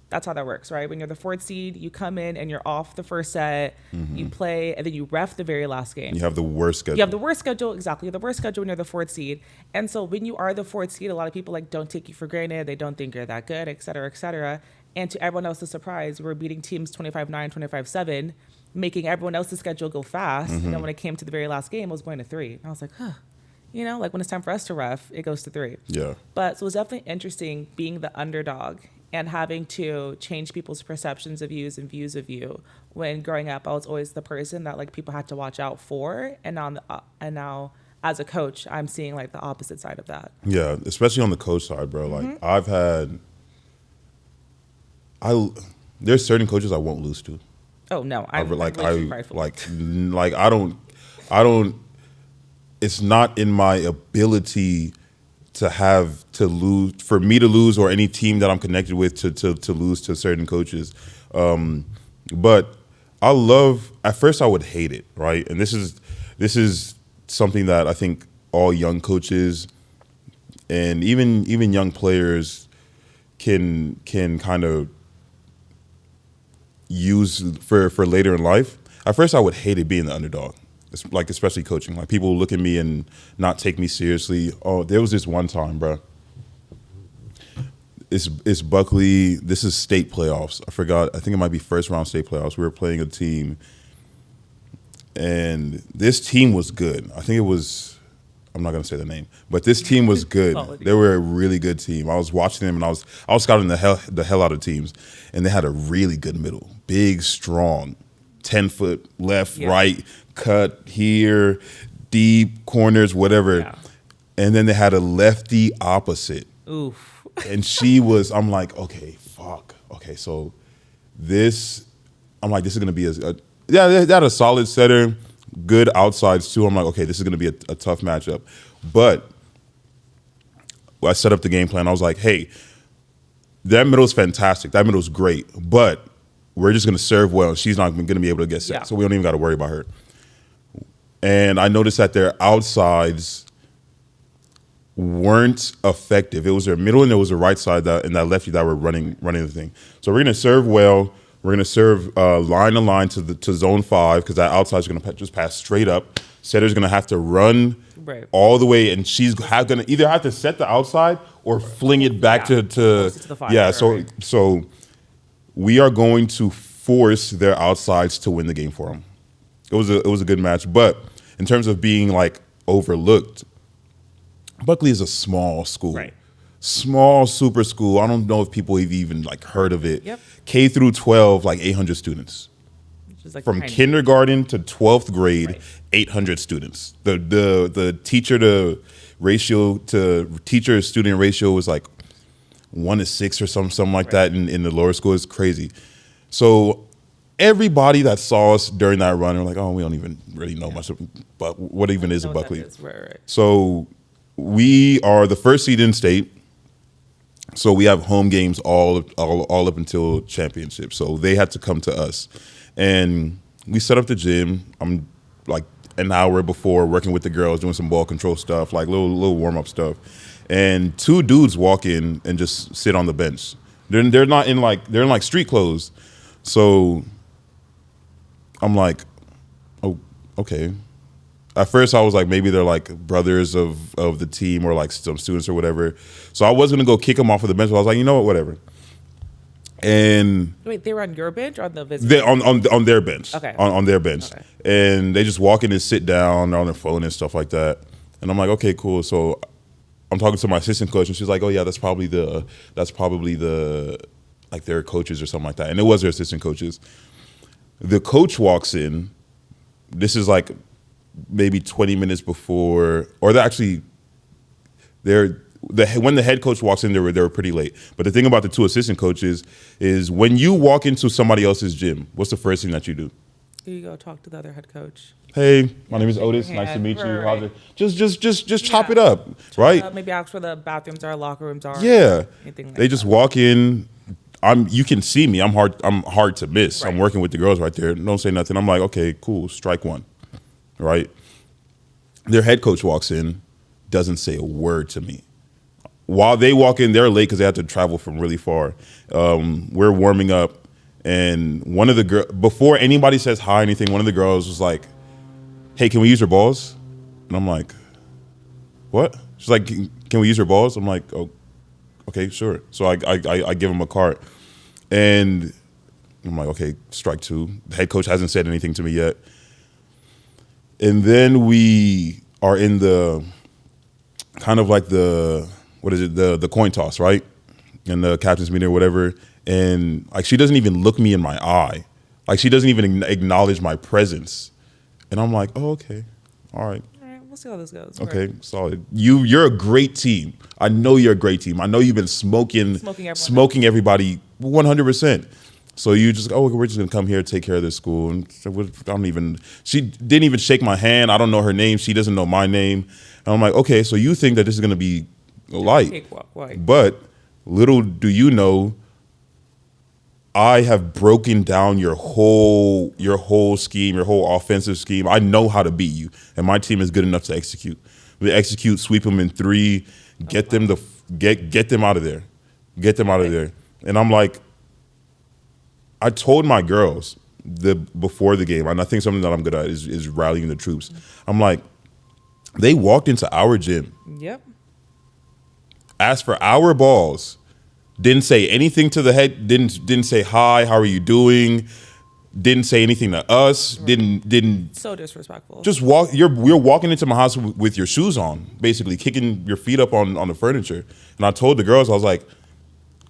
That's how that works, right? When you're the 4th seed, you come in and you're off the first set, you play, and then you ref the very last game. You have the worst schedule. You have the worst schedule, exactly. You have the worst schedule when you're the 4th seed. And so when you are the 4th seed, a lot of people like don't take you for granted. They don't think you're that good, et cetera, et cetera. And to everyone else's surprise, we were beating teams 25-9, 25-7, making everyone else's schedule go fast. And then when it came to the very last game, it was going to 3. And I was like, you know, like when it's time for us to ref, it goes to 3. Yeah. But so it was definitely interesting being the underdog and having to change people's perceptions of you and views of you. When growing up, I was always the person that like people had to watch out for, and now as a coach, I'm seeing like the opposite side of that. Yeah, especially on the coach side, bro. Like there's certain coaches I won't lose to. Oh no, I don't. It's not in my ability to lose, for me to lose, or any team that I'm connected with to lose to certain coaches. But at first I would hate it, right? And this is something that I think all young coaches and even young players can kind of use for later in life. At first I would hate it being the underdog. It's like, especially coaching. Like, people look at me and not take me seriously. Oh, there was this one time, bro. It's Buckley. This is state playoffs. I forgot. I think it might be first round state playoffs. We were playing a team, and this team was good. I think it was I'm not gonna say the name, but this team was good. Solid. They were a really good team. I was watching them, and I was scouting the hell out of teams, and they had a really good middle, big, strong, 10-foot left, Yeah. right, cut here, deep corners, whatever. Yeah. And then they had a lefty opposite, Oof. and she was. I'm like, okay, fuck. Okay, so this, I'm like, this is gonna be yeah. They had a solid setter, good outsides too. I'm like, okay, this is gonna be a tough matchup, but I set up the game plan. I was like, hey, that middle's fantastic. That middle's great, but we're just gonna serve well. She's not gonna be able to get set, Yeah. so we don't even got to worry about her. And I noticed that their outsides weren't effective. It was their middle and it was the right side and that lefty that were running the thing. So we're gonna serve well. We're gonna serve line to line to zone 5 because that outside's gonna just pass straight up. Setter's gonna have to run Right. all the way, and she's gonna either have to set the outside or fling it back Yeah. to Closer to the 5, yeah. right, So right. so we are going to force their outsides to win the game for them. It was a good match, but in terms of being like overlooked, Buckley is a small school. Right. Small super school. I don't know if people have even like heard of it. Yep. K through 12, like 800 students. Which is like From tiny. kindergarten to 12th grade, Right. 800 students. The teacher to ratio to teacher student ratio was like 1 to 6 or something like that in the lower school. Is crazy. So everybody that saw us during that run, were like, oh, we don't even really know much, but what even is a Know what that Buckley? is. Right. So we are the first seed in state. So we have home games all up until championship. So they had to come to us, and we set up the gym. I'm like an hour before working with the girls, doing some ball control stuff, like little warm up stuff. And 2 dudes walk in and just sit on the bench. They're not in like they're in like street clothes. So I'm like, oh, okay. At first, I was like, maybe they're like brothers of the team or like some students or whatever. So I was gonna go kick them off of the bench. But I was like, you know what, whatever. And Wait, they were on your bench or on the visitor? they on their bench, Okay. on their bench, Okay. and they just walk in and sit down. They're on their phone and stuff like that. And I'm like, okay, cool. So I'm talking to my assistant coach, and she's like, oh yeah, that's probably the like their coaches or something like that. And it was their assistant coaches. The coach walks in. This is like maybe 20 minutes before, or when the head coach walks in, they were pretty late. But the thing about the 2 assistant coaches is when you walk into somebody else's gym, what's the first thing that you do? Here you go. Talk to the other head coach. Hey, my name is shake your Otis. Nice to hand. meet you. Right. How's it? Just chop Yeah. it up, right? Maybe ask where the bathrooms are, locker rooms are. Yeah. Anything like They just that. walk in. You can see me. I'm hard to miss. I'm Right. working with the girls right there. Don't say nothing. I'm like, okay, cool. Strike one. Right? Their head coach walks in, doesn't say a word to me. While they walk in, they're late because they have to travel from really far. We're warming up, and one of the girls, before anybody says hi or anything, one of the girls was like, hey, can we use your balls? And I'm like, what? She's like, can we use your balls? I'm like, oh, okay, sure. So I give him a cart, and I'm like, okay, strike 2. The head coach hasn't said anything to me yet. And then we are in the kind of like the coin toss, right? And the captain's meeting or whatever. And like she doesn't even look me in my eye. Like she doesn't even acknowledge my presence. And I'm like, oh, okay. All right. All right, we'll see how this goes. Okay, Right. solid. You're a great team. I know you're a great team. I know you've been smoking Smoking everyone. everybody 100%. So you just, oh, we're just gonna come here, take care of this school. And she didn't even shake my hand. I don't know her name. She doesn't know my name. And I'm like, okay, so you think that this is gonna be light. Cakewalk, right. But little do you know, I have broken down your whole scheme, your whole offensive scheme. I know how to beat you, and my team is good enough to execute. We execute, sweep them in 3, get them out of there, get them out of there. And I'm like, I told my girls before the game, and I think something that I'm good at is rallying the troops. I'm like, they walked into our gym, Yep. asked for our balls, didn't say anything to the head, didn't say hi, how are you doing, didn't say anything to us, didn't So disrespectful. just walk. You're walking into my house with your shoes on, basically kicking your feet up on the furniture. And I told the girls, I was like,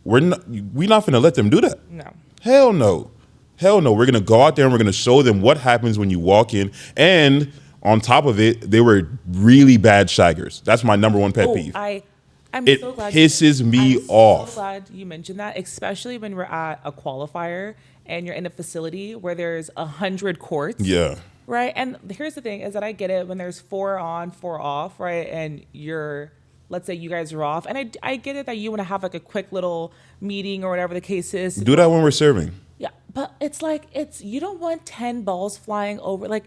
we're not gonna let them do that. No. Hell no. Hell no. We're gonna go out there and we're gonna show them what happens when you walk in. And on top of it, they were really bad shaggers. That's my number one pet peeve. I'm It so glad pisses me off. So glad you mentioned that, especially when we're at a qualifier and you're in a facility where there's 100 courts. Yeah. Right. And here's the thing is that I get it when there's 4 on, 4 off, right? And let's say you guys are off. And I get it that you want to have like a quick little meeting or whatever the case is. Do that when we're serving. Yeah. But it's like, you don't want 10 balls flying over, like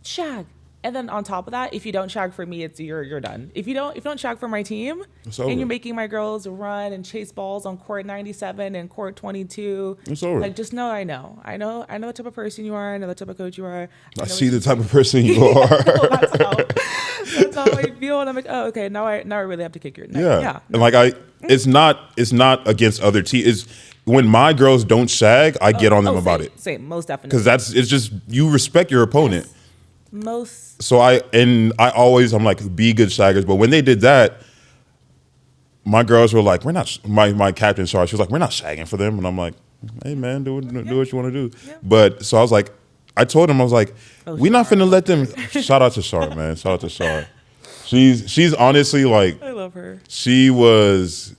shag. And then on top of that, if you don't shag for me, it's you're done. If you don't shag for my team, and you're making my girls run and chase balls on court 97 and court 22, it's over. Like just know I know the type of person you are. I know the type of coach you are. I see the type of person you are. That's how I feel, and I'm like, oh, okay. Now I really have to kick your neck. Yeah. And like it's not against other teams. When my girls don't shag, I get on them about it. Same, most definitely. Because it's just you respect your opponent. Yes. So I'm like, be good shaggers. But when they did that, my girls were like, we're not. My captain, Char, she was like, we're not shagging for them. And I'm like, hey man, do what you want to do. Yeah. But so I was like, I told him, I was like, we're not finna let them. Shout out to Char, man. Shout out to Char. She's honestly like, I love her. She was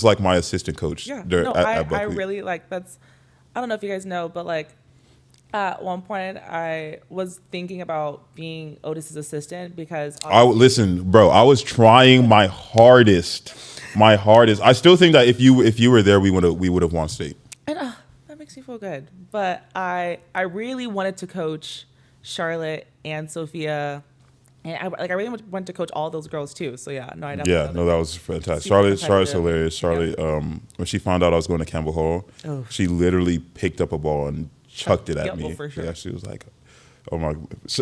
like my assistant coach. Yeah. At I Buckley. really like that's. I don't know if you guys know, but like. At one point, I was thinking about being Otis's assistant because listen, bro. I was trying my hardest. I still think that if you were there, we would have won state. And that makes me feel good. But I really wanted to coach Charlotte and Sophia, and I really wanted to coach all those girls too. So yeah, no, I definitely. Yeah, no, that was fantastic. Charlotte's hilarious. Charlotte, when she found out I was going to Campbell Hall, she literally picked up a ball and chucked it at me. Well, for sure. Yeah, she was like, oh my.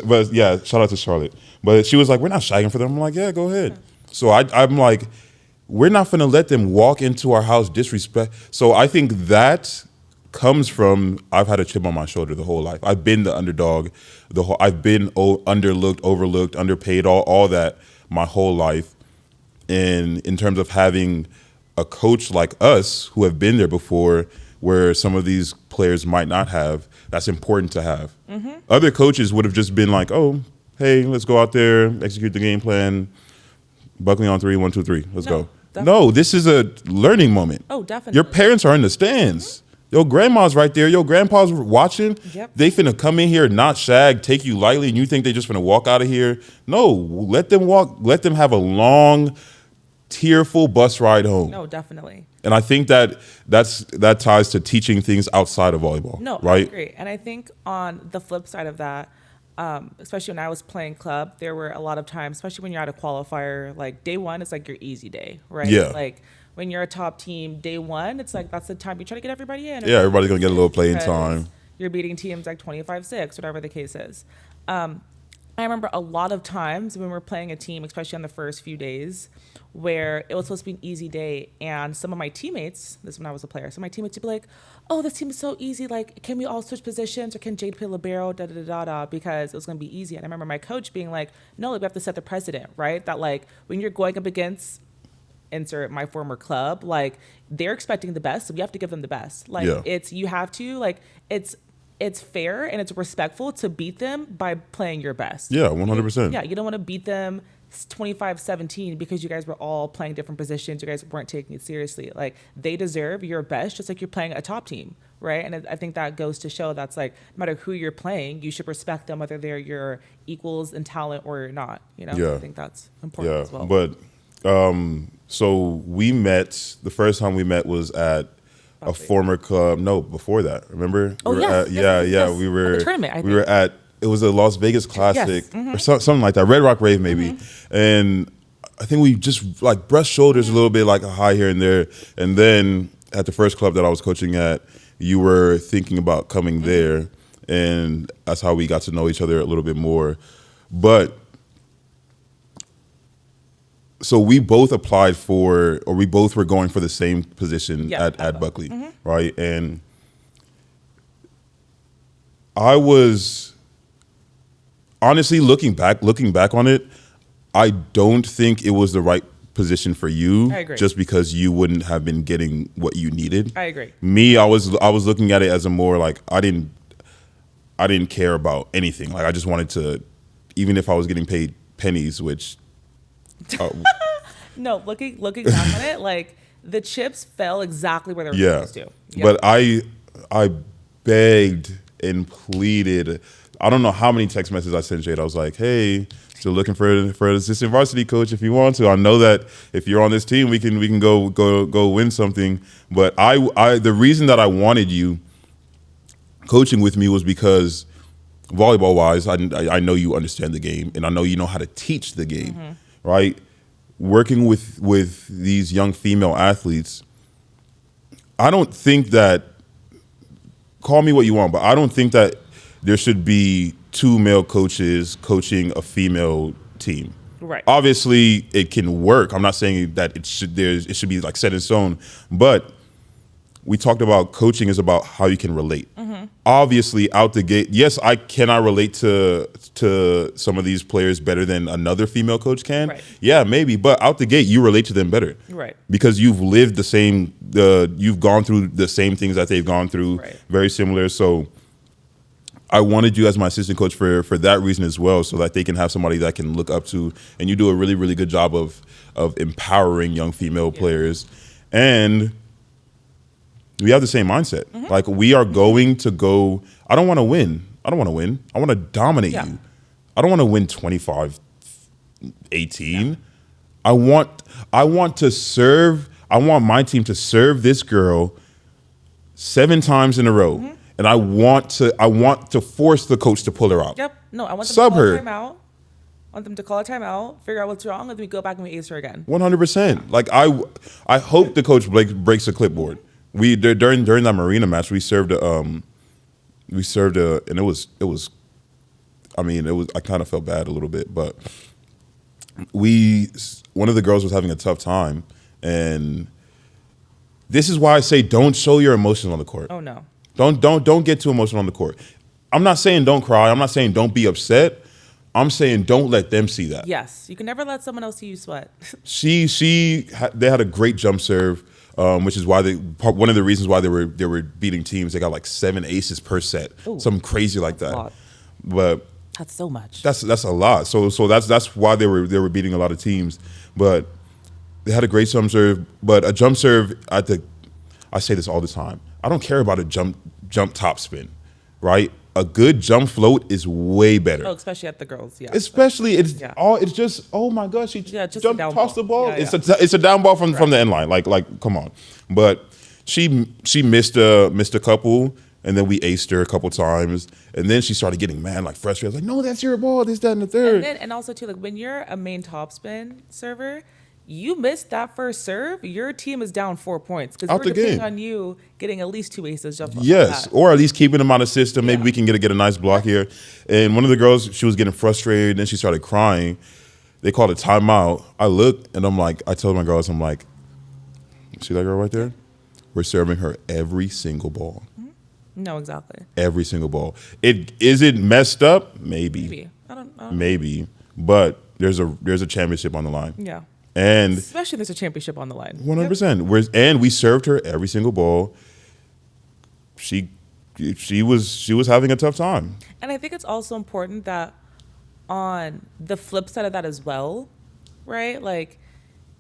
But yeah, shout out to Charlotte. But she was like, we're not shagging for them. I'm like, yeah, go ahead. So I'm like, we're not going to let them walk into our house disrespect. So I think that comes from I've had a chip on my shoulder the whole life. I've been the underdog. I've been underlooked, overlooked, underpaid, all that my whole life. And in terms of having a coach like us who have been there before, where some of these players might not have, that's important to have. Mm-hmm. Other coaches would have just been like, oh, hey, let's go out there, execute the game plan, Buckley on 3, 1, 2, 3, let's go. Definitely. No, this is a learning moment. Oh, definitely. Your parents are in the stands. Mm-hmm. Your grandma's right there. Your grandpa's watching. Yep. They finna come in here, not shag, take you lightly, and you think they just finna walk out of here. No, let them walk. Let them have a long, tearful bus ride home. No, definitely. And I think that ties to teaching things outside of volleyball. No, right? I agree. And I think on the flip side of that, especially when I was playing club, there were a lot of times, especially when you're at a qualifier, like day one is like your easy day, right? Yeah. Like when you're a top team, day one, it's like that's the time you try to get everybody in. Yeah, everybody's going to get a little playing time. You're beating teams like 25-6, whatever the case is. I remember a lot of times when we're playing a team, especially on the first few days, where it was supposed to be an easy day, and some of my teammates, this is when I was a player, so my teammates would be like, oh, this team is so easy, like, can we all switch positions, or can Jade play libero, da-da-da-da-da, because it was going to be easy. And I remember my coach being like, no, like, we have to set the precedent, right? That, like, when you're going up against, insert my former club, like, they're expecting the best, so we have to give them the best. Like, you have to, like, it's fair and it's respectful to beat them by playing your best. Yeah, 100%. Yeah, you don't want to beat them 25-17 because you guys were all playing different positions. You guys weren't taking it seriously. Like, they deserve your best just like you're playing a top team, right? And I think that goes to show that's like, no matter who you're playing, you should respect them whether they're your equals in talent or not, you know? Yeah. I think that's important as well. But so we met, the first time we met was at a former club. No, before that. Remember? Oh, we yes. Yes. We were at the tournament. I think. We were at. It was a Las Vegas Classic or something like that. Red Rock Rave maybe. And I think we just like brushed shoulders a little bit, like a high here and there. And then at the first club that I was coaching at, you were thinking about coming there, and that's how we got to know each other a little bit more. But so we both applied for, or we both were going for the same position at Buckley, right? And I was honestly looking back on it, I don't think it was the right position for you. I agree. Just because you wouldn't have been getting what you needed. I agree. Me, I was looking at it as a more like I didn't care about anything. Like I just wanted to, even if I was getting paid pennies, which No, looking back on it, like the chips fell exactly where they were yeah. supposed to. Yep. But I begged and pleaded. I don't know how many text messages I sent Jade. I was like, hey, still looking for an assistant varsity coach if you want to. I know that if you're on this team, we can go win something. But the reason that I wanted you coaching with me was because volleyball wise, I know you understand the game and I know you know how to teach the game, right? Working with these young female athletes, I don't think that, call me what you want, but I don't think that there should be two male coaches coaching a female team. Right. Obviously, it can work. I'm not saying that it should be like set in stone, but we talked about coaching is about how you can relate. Obviously, out the gate, yes, I cannot relate to some of these players better than another female coach can. Right. Yeah, maybe, but out the gate, you relate to them better. Right. Because you've lived you've gone through the same things that they've gone through, Right. very similar. So I wanted you as my assistant coach for that reason as well, so that they can have somebody that can look up to, and you do a really, really good job of empowering young female players. And we have the same mindset. Like we are going to go, I don't want to win. I want to dominate you. I don't want to win 25-18. I want to serve, I want my team to serve this girl 7 times in a row. And I want to force the coach to pull her out. Yep. No, I want them Sub to call her. a timeout. I want them to call a timeout, figure out what's wrong, and then we go back and we ace her again. 100%. Like I hope the coach breaks a clipboard. We during that Marina match, we served and it was I kind of felt bad a little bit, but one of the girls was having a tough time, and this is why I say don't show your emotions on the court. Oh no. Don't get too emotional on the court. I'm not saying don't cry. I'm not saying don't be upset. I'm saying don't let them see that. Yes, you can never let someone else see you sweat. They had a great jump serve, which is why one of the reasons why they were beating teams. They got like 7 aces per set, something crazy like that. A lot. But That's so much. that's a lot. So that's why they were beating a lot of teams. But they had a great jump serve. But a jump serve I say this all the time. I don't care about a jump top spin, right? A good jump float is way better. Oh, especially at the girls, yeah. Especially it's just, oh my gosh, she just a jumped, down tossed the ball. ball. Yeah, It's a down ball from the end line. Like come on. But she missed a couple, and then we aced her a couple times, and then she started getting mad, like frustrated. Like, no, that's your ball. This, that, and the third. And also too, like when you're a main topspin server, you missed that first serve, your team is down 4 points because Out we're the depending game. on you getting at least 2 aces just off Yes, that. or at least keeping them out of system. Maybe Yeah. we can get a nice block here. And one of the girls, she was getting frustrated, and then she started crying. They called a timeout. I looked, and I told my girls, I'm like, see that girl right there? We're serving her every single ball. No, exactly. Every single ball. Is it messed up? Maybe. I don't Maybe. But there's a championship on the line. Yeah. And Especially if there's a championship on the line. 100%. And we served her every single ball. She was having a tough time. And I think it's also important that on the flip side of that as well, right? Like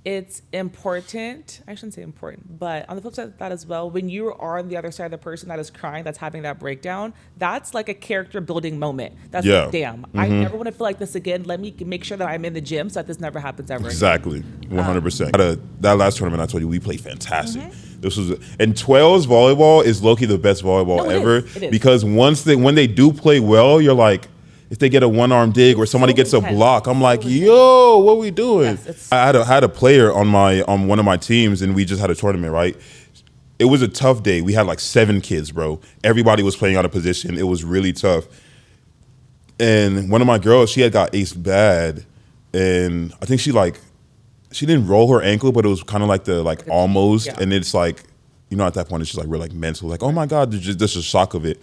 it's important, I shouldn't say important, but on the flip side of that as well, when you are on the other side of the person that is crying, that's having that breakdown, that's like a character building moment. That's like, damn, I never want to feel like this again. Let me make sure that I'm in the gym so that this never happens ever again. Exactly. 100%. That last tournament I told you, we played fantastic. This was, and 12s volleyball is low-key the best volleyball No, it ever. is. It is. Because when they do play well, you're like, if they get a one-arm dig or somebody gets a intense. block, I'm like, yo, what are we doing? Yes, I had a player on one of my teams, and we just had a tournament, right? It was a tough day. We had like 7 kids, bro. Everybody was playing out of position. It was really tough. And one of my girls, she had got aced bad, and I think she didn't roll her ankle, but it was kind of like almost, yeah. and it's like, at that point it's just like we're like mental, like, oh my God, there's just a shock of it.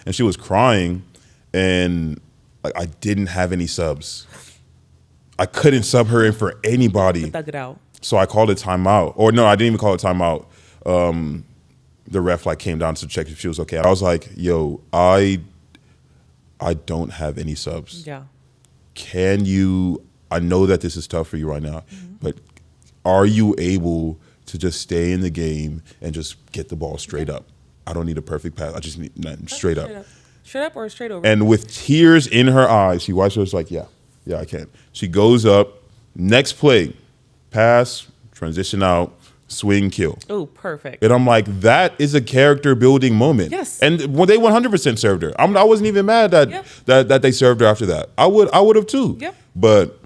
and she was crying, and like I didn't have any subs. I couldn't sub her in for anybody. Thug it out. So I called a timeout. Or no, I didn't even call it timeout. The ref like came down to check if she was okay. I was like, yo, I don't have any subs. Yeah. Can you, I know that this is tough for you right now, but are you able to just stay in the game and just get the ball straight up? I don't need a perfect pass. I just need nothing, straight up. Straight up or straight over? And with tears in her eyes, she watched us like, yeah, I can. She goes up, next play, pass, transition out, swing, kill. Oh, perfect. And I'm like, that is a character building moment. Yes. And when they 100% served her, I wasn't even mad that they served her after that. I would have too. Yep. But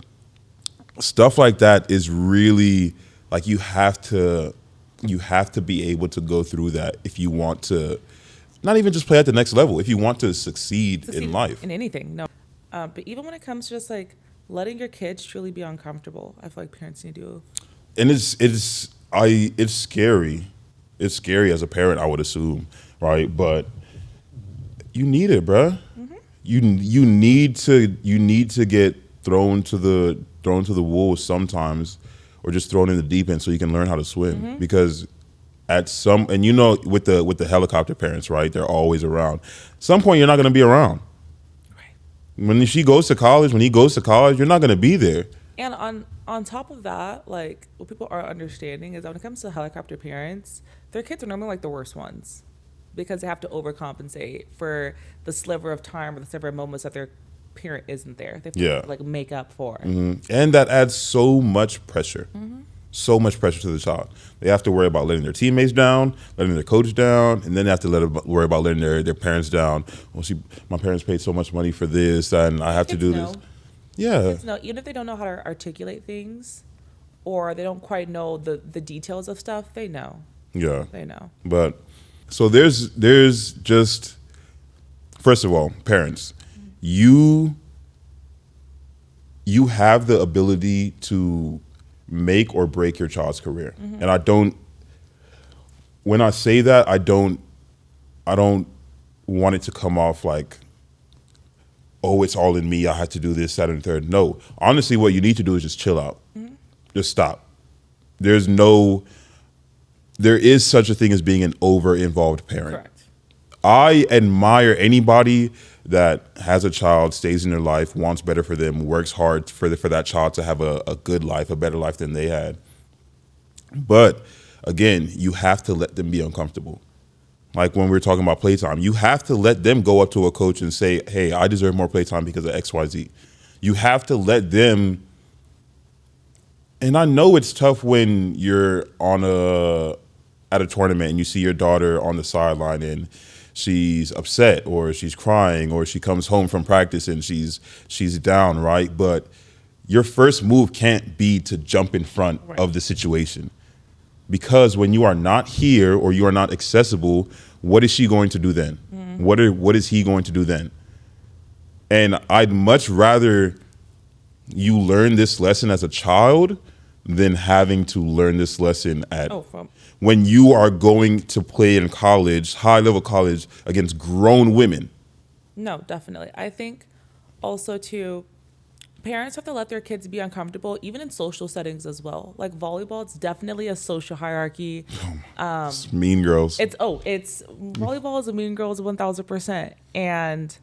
stuff like that is really like you have to be able to go through that if you want to not even just play at the next level, if you want to succeed in life. In anything, no. But even when it comes to just like letting your kids truly be uncomfortable, I feel like parents need to. And it's scary. It's scary as a parent, I would assume, right? But you need it, bruh. Mm-hmm. You need to get thrown to the wolves sometimes, or just thrown in the deep end so you can learn how to swim. Because and with the helicopter parents, right? They're always around. At some point, you're not going to be around. Right. When he goes to college, you're not going to be there. And on top of that, like what people are understanding is that when it comes to helicopter parents, their kids are normally like the worst ones because they have to overcompensate for the sliver of time or the sliver of moments that their parent isn't there. They have to like make up for. Mm-hmm. And that adds so much pressure. Mm-hmm. So much pressure to the child. They have to worry about letting their teammates down, letting their coach down, and then they have to worry about letting their parents down. Well, my parents paid so much money for this, and I have to do this. Yeah. No, even if they don't know how to articulate things, or they don't quite know the details of stuff, they know. Yeah. They know. But so there's just, first of all, parents, you have the ability to make or break your child's career. Mm-hmm. And when I say that, I don't want it to come off like, oh, it's all in me, I have to do this, that, and third. No. Honestly, what you need to do is just chill out. Mm-hmm. Just stop. There is such a thing as being an over-involved parent. Correct. I admire anybody that has a child, stays in their life, wants better for them, works hard for that child to have a good life, a better life than they had. But again, you have to let them be uncomfortable. Like when we're talking about playtime, you have to let them go up to a coach and say, hey, I deserve more playtime because of X, Y, Z. You have to let them. And I know it's tough when you're at a tournament and you see your daughter on the sideline and she's upset or she's crying or she comes home from practice and she's down, right? But your first move can't be to jump in front of the situation. Because when you are not here or you are not accessible, what is she going to do then? Mm-hmm. What is he going to do then? And I'd much rather you learn this lesson as a child than having to learn this lesson when you are going to play in college, high-level college, against grown women. No, definitely. I think also, too, parents have to let their kids be uncomfortable, even in social settings as well. Like volleyball, it's definitely a social hierarchy. It's mean girls. It's volleyball is a mean girls 1,000%. And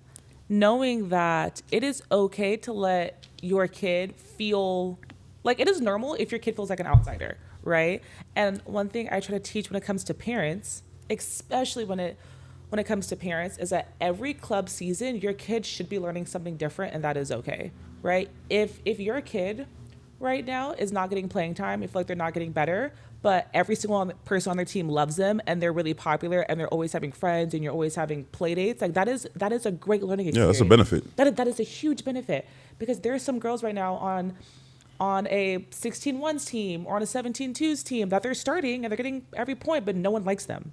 knowing that it is okay to let your kid feel like it is normal if your kid feels like an outsider, right? And one thing I try to teach when it comes to parents, especially when it comes to parents, is that every club season, your kid should be learning something different, and that is okay, right? If your kid right now is not getting playing time, if like they're not getting better, but every single person on their team loves them and they're really popular and they're always having friends and you're always having play dates, like that is a great learning experience. Yeah, that's a benefit. That is a huge benefit because there are some girls right now on a 16-1s team or on a 17-2s team that they're starting and they're getting every point, but no one likes them.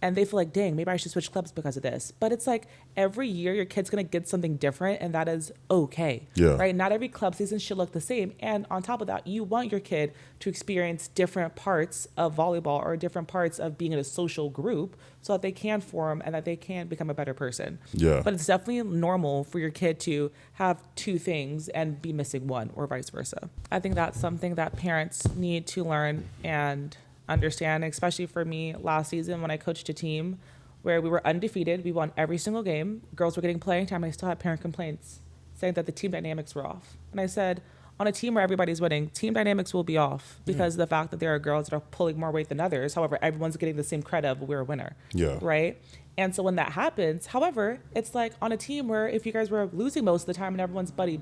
and they feel like, dang, maybe I should switch clubs because of this. But it's like every year your kid's going to get something different, and that is okay. Yeah. Right? Not every club season should look the same. And on top of that, you want your kid to experience different parts of volleyball or different parts of being in a social group so that they can form and that they can become a better person. Yeah. But it's definitely normal for your kid to have two things and be missing one, or vice versa. I think that's something that parents need to learn and understand, especially for me last season when I coached a team where we were undefeated. We won every single game. Girls were getting playing time. I still had parent complaints saying that the team dynamics were off. And I said, on a team where everybody's winning, team dynamics will be off because of the fact that there are girls that are pulling more weight than others. However, everyone's getting the same credit of we're a winner. Yeah. Right? And so when that happens, however, it's like on a team where if you guys were losing most of the time and everyone's buddy,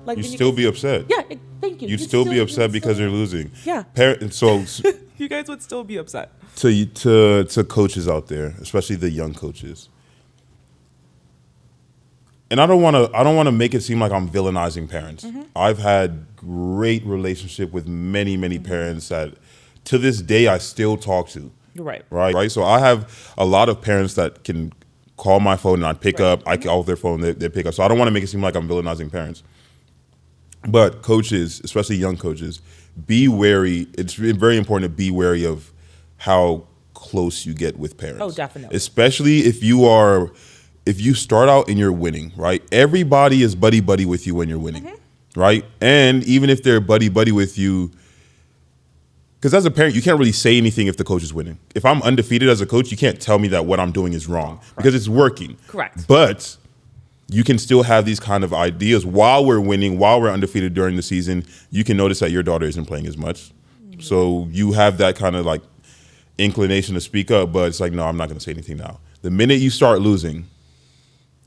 like You then still be upset. Yeah, thank you. You'd still be upset because you're you're losing. Yeah. So You guys would still be upset. to coaches out there, especially the young coaches. And I don't want to make it seem like I'm villainizing parents. I've had great relationship with many parents that to this day I still talk to. Right. Right. So I have a lot of parents that can call my phone and I'd pick up. I call their phone, they pick up. So I don't want to make it seem like I'm villainizing parents. But coaches, especially young coaches, be wary. It's very important to be wary of how close you get with parents. Oh, definitely. Especially if you start out and you're winning, right? Everybody is buddy with you when you're winning, right? And even if they're buddy with you, because as a parent, you can't really say anything if the coach is winning. If I'm undefeated as a coach, you can't tell me that what I'm doing is wrong because it's working. Correct. But you can still have these kind of ideas while we're winning, while we're undefeated during the season. You can notice that your daughter isn't playing as much. So you have that kind of like inclination to speak up, but it's like, no, I'm not going to say anything now. The minute you start losing,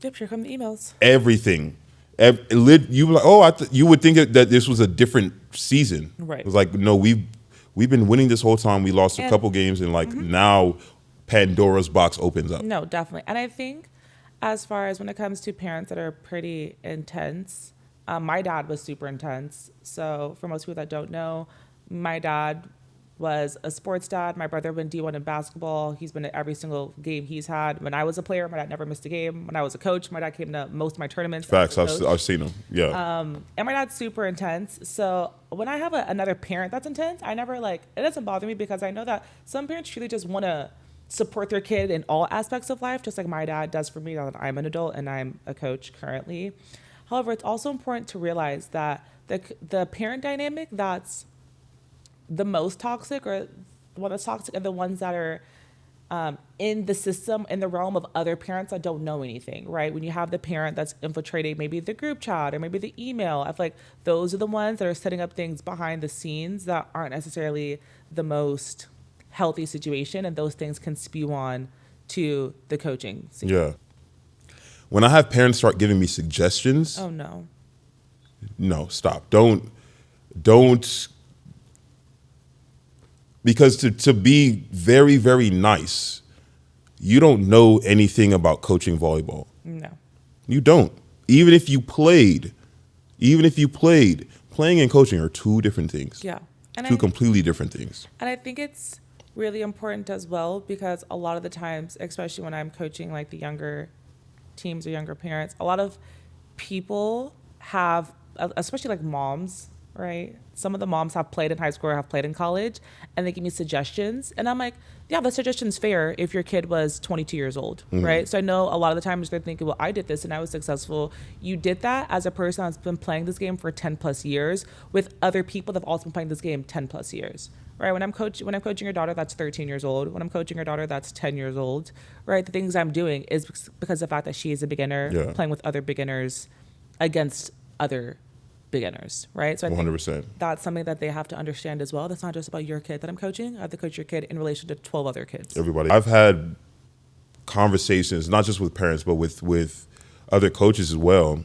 Yep, here come the emails. everything, you were like, oh, you would think that this was a different season. Right. It was like, no, we've been winning this whole time. We lost a couple games, and like now Pandora's box opens up. No, definitely. And I think as far as when it comes to parents that are pretty intense, my dad was super intense. So for most people that don't know, my dad was a sports dad. My brother went D1 in basketball. He's been at every single game he's had. When I was a player, my dad never missed a game. When I was a coach, my dad came to most of my tournaments. Facts. I've seen them. Yeah. And my dad's super intense. So when I have another parent that's intense, I never it doesn't bother me because I know that some parents truly just want to support their kid in all aspects of life, just like my dad does for me now that I'm an adult and I'm a coach currently. However, it's also important to realize that the parent dynamic that's the most toxic, or the one that's toxic, are the ones that are in the system, in the realm of other parents that don't know anything, right? When you have the parent that's infiltrating maybe the group chat or maybe the email, I feel like those are the ones that are setting up things behind the scenes that aren't necessarily the most healthy situation, and those things can spew on to the coaching scene. Yeah. When I have parents start giving me suggestions, Oh no. no, stop. Don't because to be very, very nice, you don't know anything about coaching volleyball. No. You don't. Even if you played, playing and coaching are two different things. Yeah. And Two completely different things. And I think it's really important as well because a lot of the times, especially when I'm coaching like the younger teams or younger parents, a lot of people have, especially like moms, right? Some of the moms have played in high school or have played in college, and they give me suggestions. And I'm like, yeah, the suggestion's fair if your kid was 22 years old, right? So I know a lot of the times they're thinking, well, I did this and I was successful. You did that as a person that's been playing this game for 10 plus years with other people that have also been playing this game 10 plus years, right? When I'm coaching your daughter that's 13 years old, when I'm coaching your daughter that's 10 years old, right? The things I'm doing is because of the fact that she is a beginner playing with other beginners against other beginners, right? So I 100%. think that's something that they have to understand as well. That's not just about your kid that I'm coaching. I have to coach your kid in relation to 12 other kids. Everybody. I've had conversations, not just with parents, but with other coaches as well.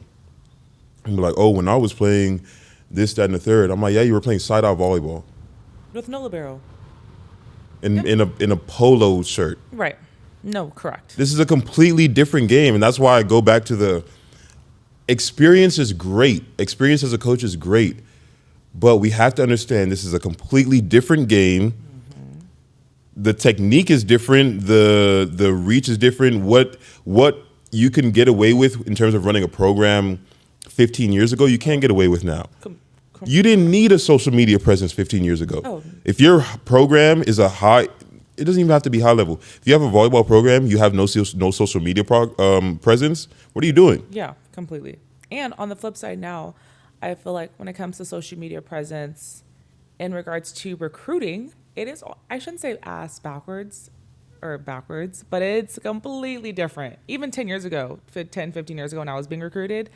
And be like, oh, when I was playing this, that, and the third, I'm like, yeah, you were playing side-out volleyball. With no libero. In a polo shirt. Right. No, correct. This is a completely different game, and that's why I go back to the experience is great. Experience as a coach is great, but we have to understand this is a completely different game. the technique is different, the reach is different. What you can get away with in terms of running a program 15 years ago, you can't get away with now. You didn't need a social media presence 15 years ago. Oh. If your program is a high, it doesn't even have to be high level. If you have a volleyball program, you have no social media presence. What are you doing? Yeah, completely. And on the flip side now, I feel like when it comes to social media presence in regards to recruiting, it is, I shouldn't say ass backwards, but it's completely different. Even 10 years ago, 10, 15 years ago when I was being recruited,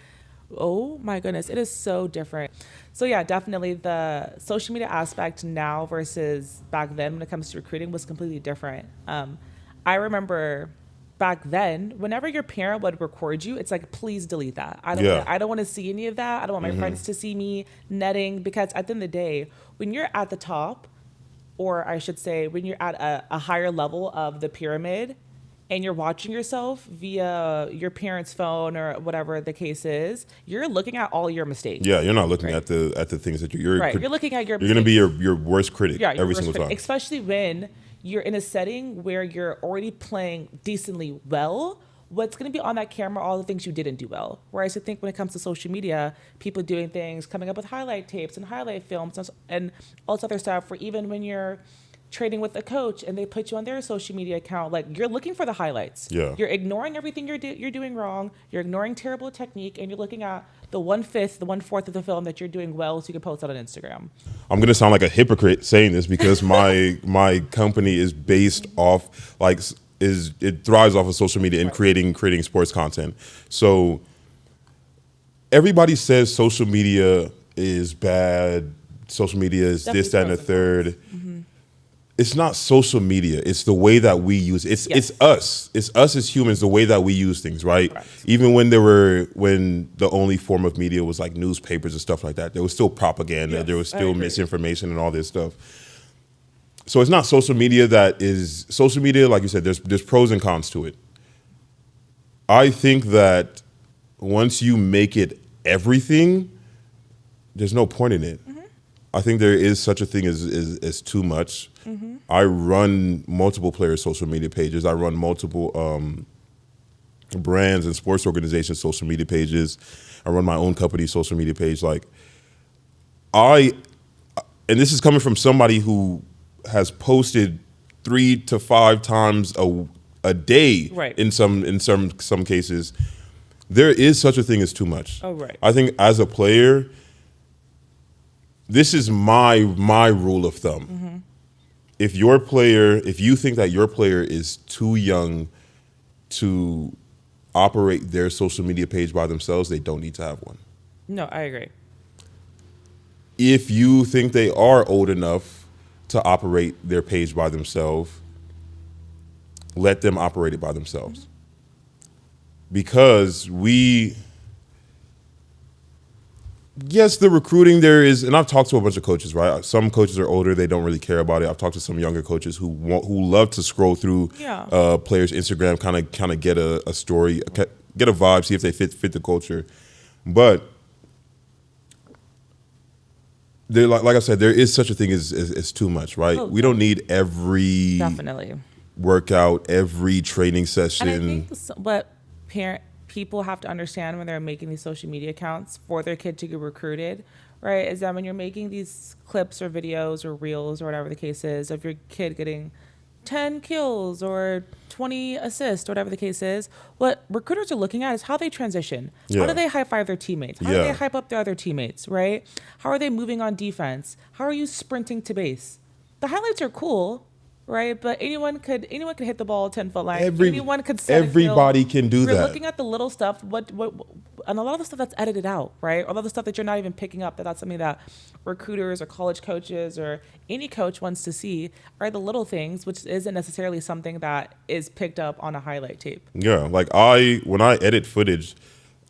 oh my goodness, it is so different. So yeah, definitely the social media aspect now versus back then when it comes to recruiting was completely different. I remember back then, whenever your parent would record you, it's like, please delete that. I don't want to see any of that. I don't want my friends to see me netting, because at the end of the day, when you're at the top, or I should say, when you're at a higher level of the pyramid and you're watching yourself via your parents' phone or whatever the case is, you're looking at all your mistakes. Yeah, you're not looking at the things that you're right. You're looking at your You're going to be your worst critic every single time. Especially when you're in a setting where you're already playing decently well. What's going to be on that camera, all the things you didn't do well. Whereas I think when it comes to social media, people doing things, coming up with highlight tapes and highlight films and all this other stuff, or even when you're trading with a coach and they put you on their social media account, like, you're looking for the highlights. Yeah. You're ignoring everything you're doing wrong. You're ignoring terrible technique, and you're looking at the 1/5, the 1/4 of the film that you're doing well, so you can post that on Instagram. I'm gonna sound like a hypocrite saying this because my company is based off it thrives off of social media and creating sports content. So everybody says social media is bad. Social media is Definitely this, that, and the third. Mm-hmm. It's not social media. It's the way that we use it. It's us. It's us as humans, the way that we use things, right? Correct. Even when the only form of media was like newspapers and stuff like that, there was still propaganda. Yes, there was still misinformation and all this stuff. So it's not social media social media, like you said, there's pros and cons to it. I think that once you make it everything, there's no point in it. Mm-hmm. I think there is such a thing as too much. Mm-hmm. I run multiple players' social media pages. I run multiple brands and sports organizations' social media pages. I run my own company's social media page. And this is coming from somebody who has posted 3 to 5 times a day. Right. In some cases. There is such a thing as too much. Oh, right. I think as a player, this is my rule of thumb. Mm-hmm. If you think that your player is too young to operate their social media page by themselves, they don't need to have one. No, I agree. If you think they are old enough to operate their page by themselves, let them operate it by themselves. Mm-hmm. Because yes, the recruiting there is, and I've talked to a bunch of coaches, right? Some coaches are older, they don't really care about it. I've talked to some younger coaches who love to scroll through players' Instagram, kind of get a story, get a vibe, see if they fit the culture. But there, like I said, there is such a thing as too much, right? Oh, we don't need every definitely workout, every training session. And I think what people have to understand when they're making these social media accounts for their kid to get recruited, right, is that when you're making these clips or videos or reels or whatever the case is of your kid getting 10 kills or 20 assists, or whatever the case is, what recruiters are looking at is how they transition. Yeah. How do they high five their teammates? How do they hype up their other teammates, right? How are they moving on defense? How are you sprinting to base? The highlights are cool, right? But anyone could hit the ball 10-foot line. Anyone could set everybody can do that. We're looking at the little stuff, and a lot of the stuff that's edited out, right? A lot of the stuff that you're not even picking up, that's something that recruiters or college coaches or any coach wants to see, are the little things, which isn't necessarily something that is picked up on a highlight tape. Yeah, when I edit footage,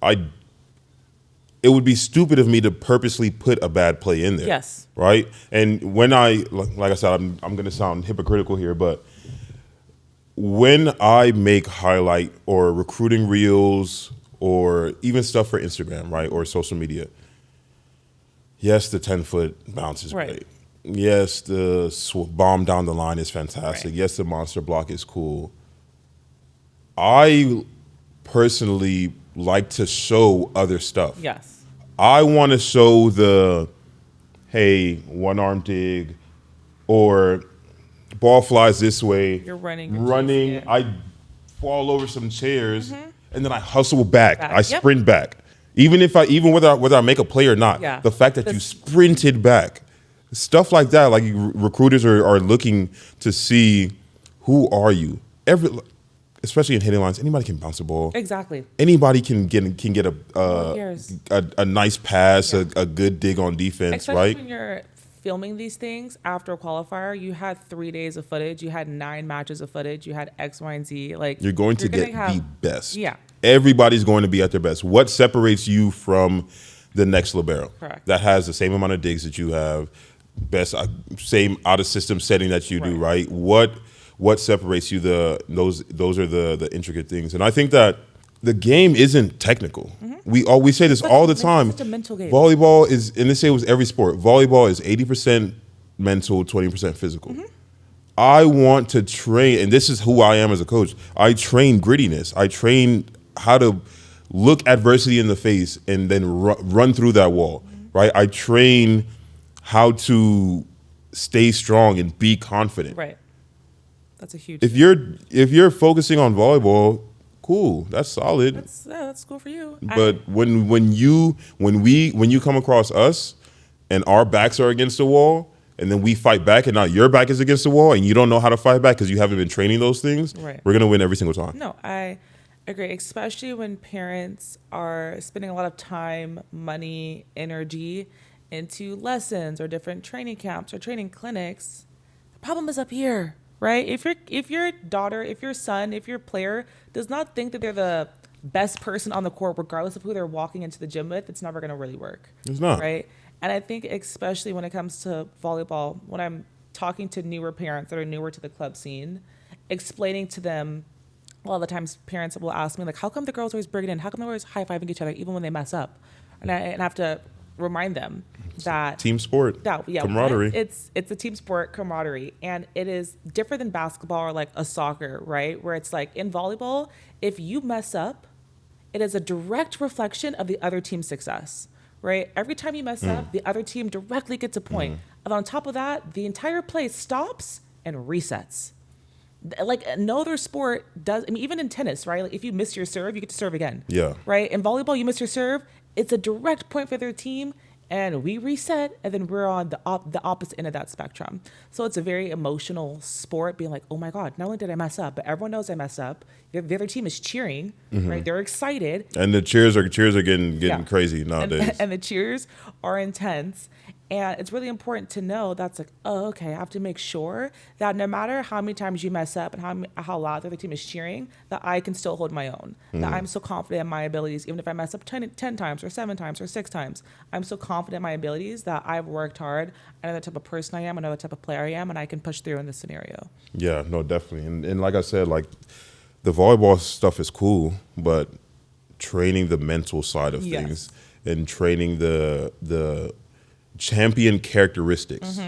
it would be stupid of me to purposely put a bad play in there. Yes. Right? And when like I said, I'm going to sound hypocritical here, but when I make highlight or recruiting reels or even stuff for Instagram, right, or social media, yes, the 10-foot bounce is great. Yes, the bomb down the line is fantastic. Right. Yes, the monster block is cool. I personally like to show other stuff. Yes. I want to show the, hey, one arm dig, or ball flies this way, You're running, you're chasing running. it. I fall over some chairs, and then I hustle back. Back. I Yep. sprint back. Even whether I make a play or not, Yeah. the fact that you This- sprinted back, stuff like that. Like recruiters are looking to see who are you. Especially in hitting lines, anybody can bounce a ball. Exactly. Anybody can get a Who cares? a nice pass, Yeah. a good dig on defense, Especially right? when you're filming these things after a qualifier, you had 3 days of footage, you had 9 matches of footage, you had X, Y, and Z. Like You're going to gonna get have- the best. Yeah. Everybody's going to be at their best. What separates you from the next libero? Correct. That has the same amount of digs that you have, same out of system setting that you do, right? What separates you? Those are the intricate things, and I think that the game isn't technical. We say this all the time. It's such a mental game. Volleyball is, and they say it was every sport. Volleyball is 80% mental, 20% physical. I want to train, and this is who I am as a coach. I train grittiness. I train how to look adversity in the face and then run through that wall, right? I train how to stay strong and be confident. Right. That's a huge. If you're focusing on volleyball, cool, that's solid. that's cool for you. But when you come across us and our backs are against the wall, and then we fight back, and now your back is against the wall, and you don't know how to fight back because you haven't been training those things, Right. we're gonna win every single time. No, I agree, especially when parents are spending a lot of time, money, energy into lessons or different training camps or training clinics. The problem is up here, right? If your daughter, if your son, if your player does not think that they're the best person on the court, regardless of who they're walking into the gym with, it's never going to really work. It's not. Right? And I think especially when it comes to volleyball, when I'm talking to newer parents that are newer to the club scene, explaining to them, a lot of the times parents will ask me, like, how come the girls always bring it in? How come they're always high-fiving each other even when they mess up? And I have to remind them that Team sport, camaraderie. It's a team sport, camaraderie, and it is different than basketball or like a soccer, right? Where it's like in volleyball, if you mess up, it is a direct reflection of the other team's success, right? Every time you mess up, the other team directly gets a point. And on top of that, the entire play stops and resets. Like no other sport does. I mean, even in tennis, right? Like if you miss your serve, you get to serve again. Yeah. Right. In volleyball, you miss your serve, it's a direct point for their team, and we reset, and then we're on the opposite end of that spectrum. So it's a very emotional sport, being like, oh my God, not only did I mess up, but everyone knows I messed up. The other team is cheering, right? They're excited. And the cheers are getting Yeah. crazy nowadays. And the cheers are intense. And it's really important to know that's like, oh, okay, I have to make sure that no matter how many times you mess up and how loud the other team is cheering, that I can still hold my own. That I'm so confident in my abilities, even if I mess up 10 times or 7 times or 6 times. I'm so confident in my abilities that I've worked hard. I know the type of person I am, I know the type of player I am, and I can push through in this scenario. Yeah, no, definitely. And like I said, like the volleyball stuff is cool, but training the mental side of Yes. things and training the champion characteristics,